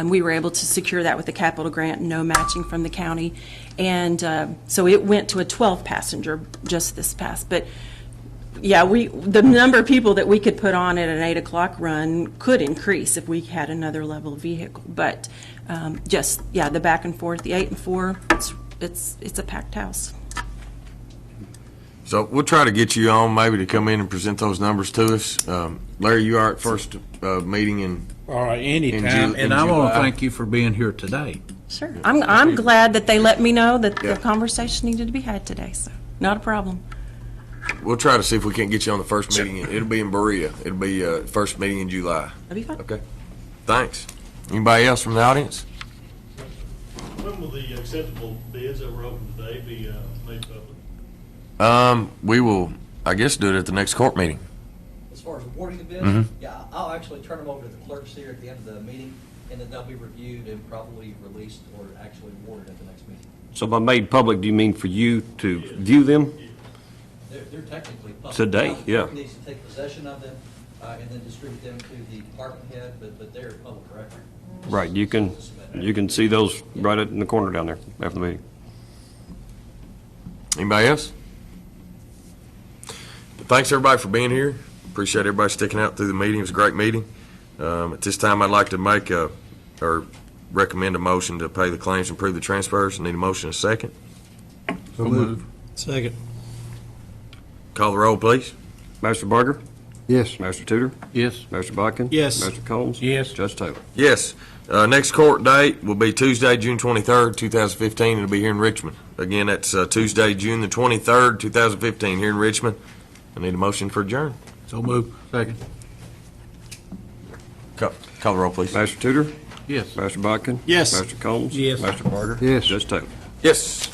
We were able to secure that with the capital grant, no matching from the county. And so it went to a 12-passenger just this past. But yeah, the number of people that we could put on at an 8 o'clock run could increase if we had another level vehicle. But the back and forth, the 8 and 4, it's a packed house. So we'll try to get you on maybe to come in and present those numbers to us. Larry, you are at first meeting in. All right, anytime. In And I want to July. thank you for being here today. Sure. I'm glad that they let me know that the conversation needed to be had today, so not a problem. We'll try to see if we can't get you on the first meeting. It'll be in Berea. It'll be first meeting in July. That'd be fine. Okay. Thanks. Anybody else from the audience? When will the acceptable bids that were open today be made public? We will, I guess, do it at the next court meeting. As far as awarding the bids, Mhm. yeah, I'll actually turn them over to the clerks here at the end of the meeting, and then they'll be reviewed and probably released or actually awarded at the next meeting. So by made public, do you mean for you to view them? They're technically public. Today, Now, the yeah. clerk needs to take possession of them and then distribute them to the department head, but they're public record. Right, you can see those right in the corner down there after the meeting. Anybody else? Thanks, everybody, for being here. Appreciate everybody sticking out through the meeting. It was a great meeting. At this time, I'd like to make or recommend a motion to pay the claims and approve the transfers. Need a motion and a second. So move. Second. Call the roll, please. Master Barger? Yes. Master Tudor? Yes. Master Bodkin? Yes. Master Combs? Yes. Judge Taylor? Yes. Next court date will be Tuesday, June 23rd, 2015. It'll be here in Richmond. Again, that's Tuesday, June the 23rd, 2015, here in Richmond. I need a motion for adjourn. So move. Second. Call the roll, please. Master Tudor? Yes. Master Bodkin? Yes. Master Combs? Yes. Master Barger? Yes. Judge Taylor? Yes.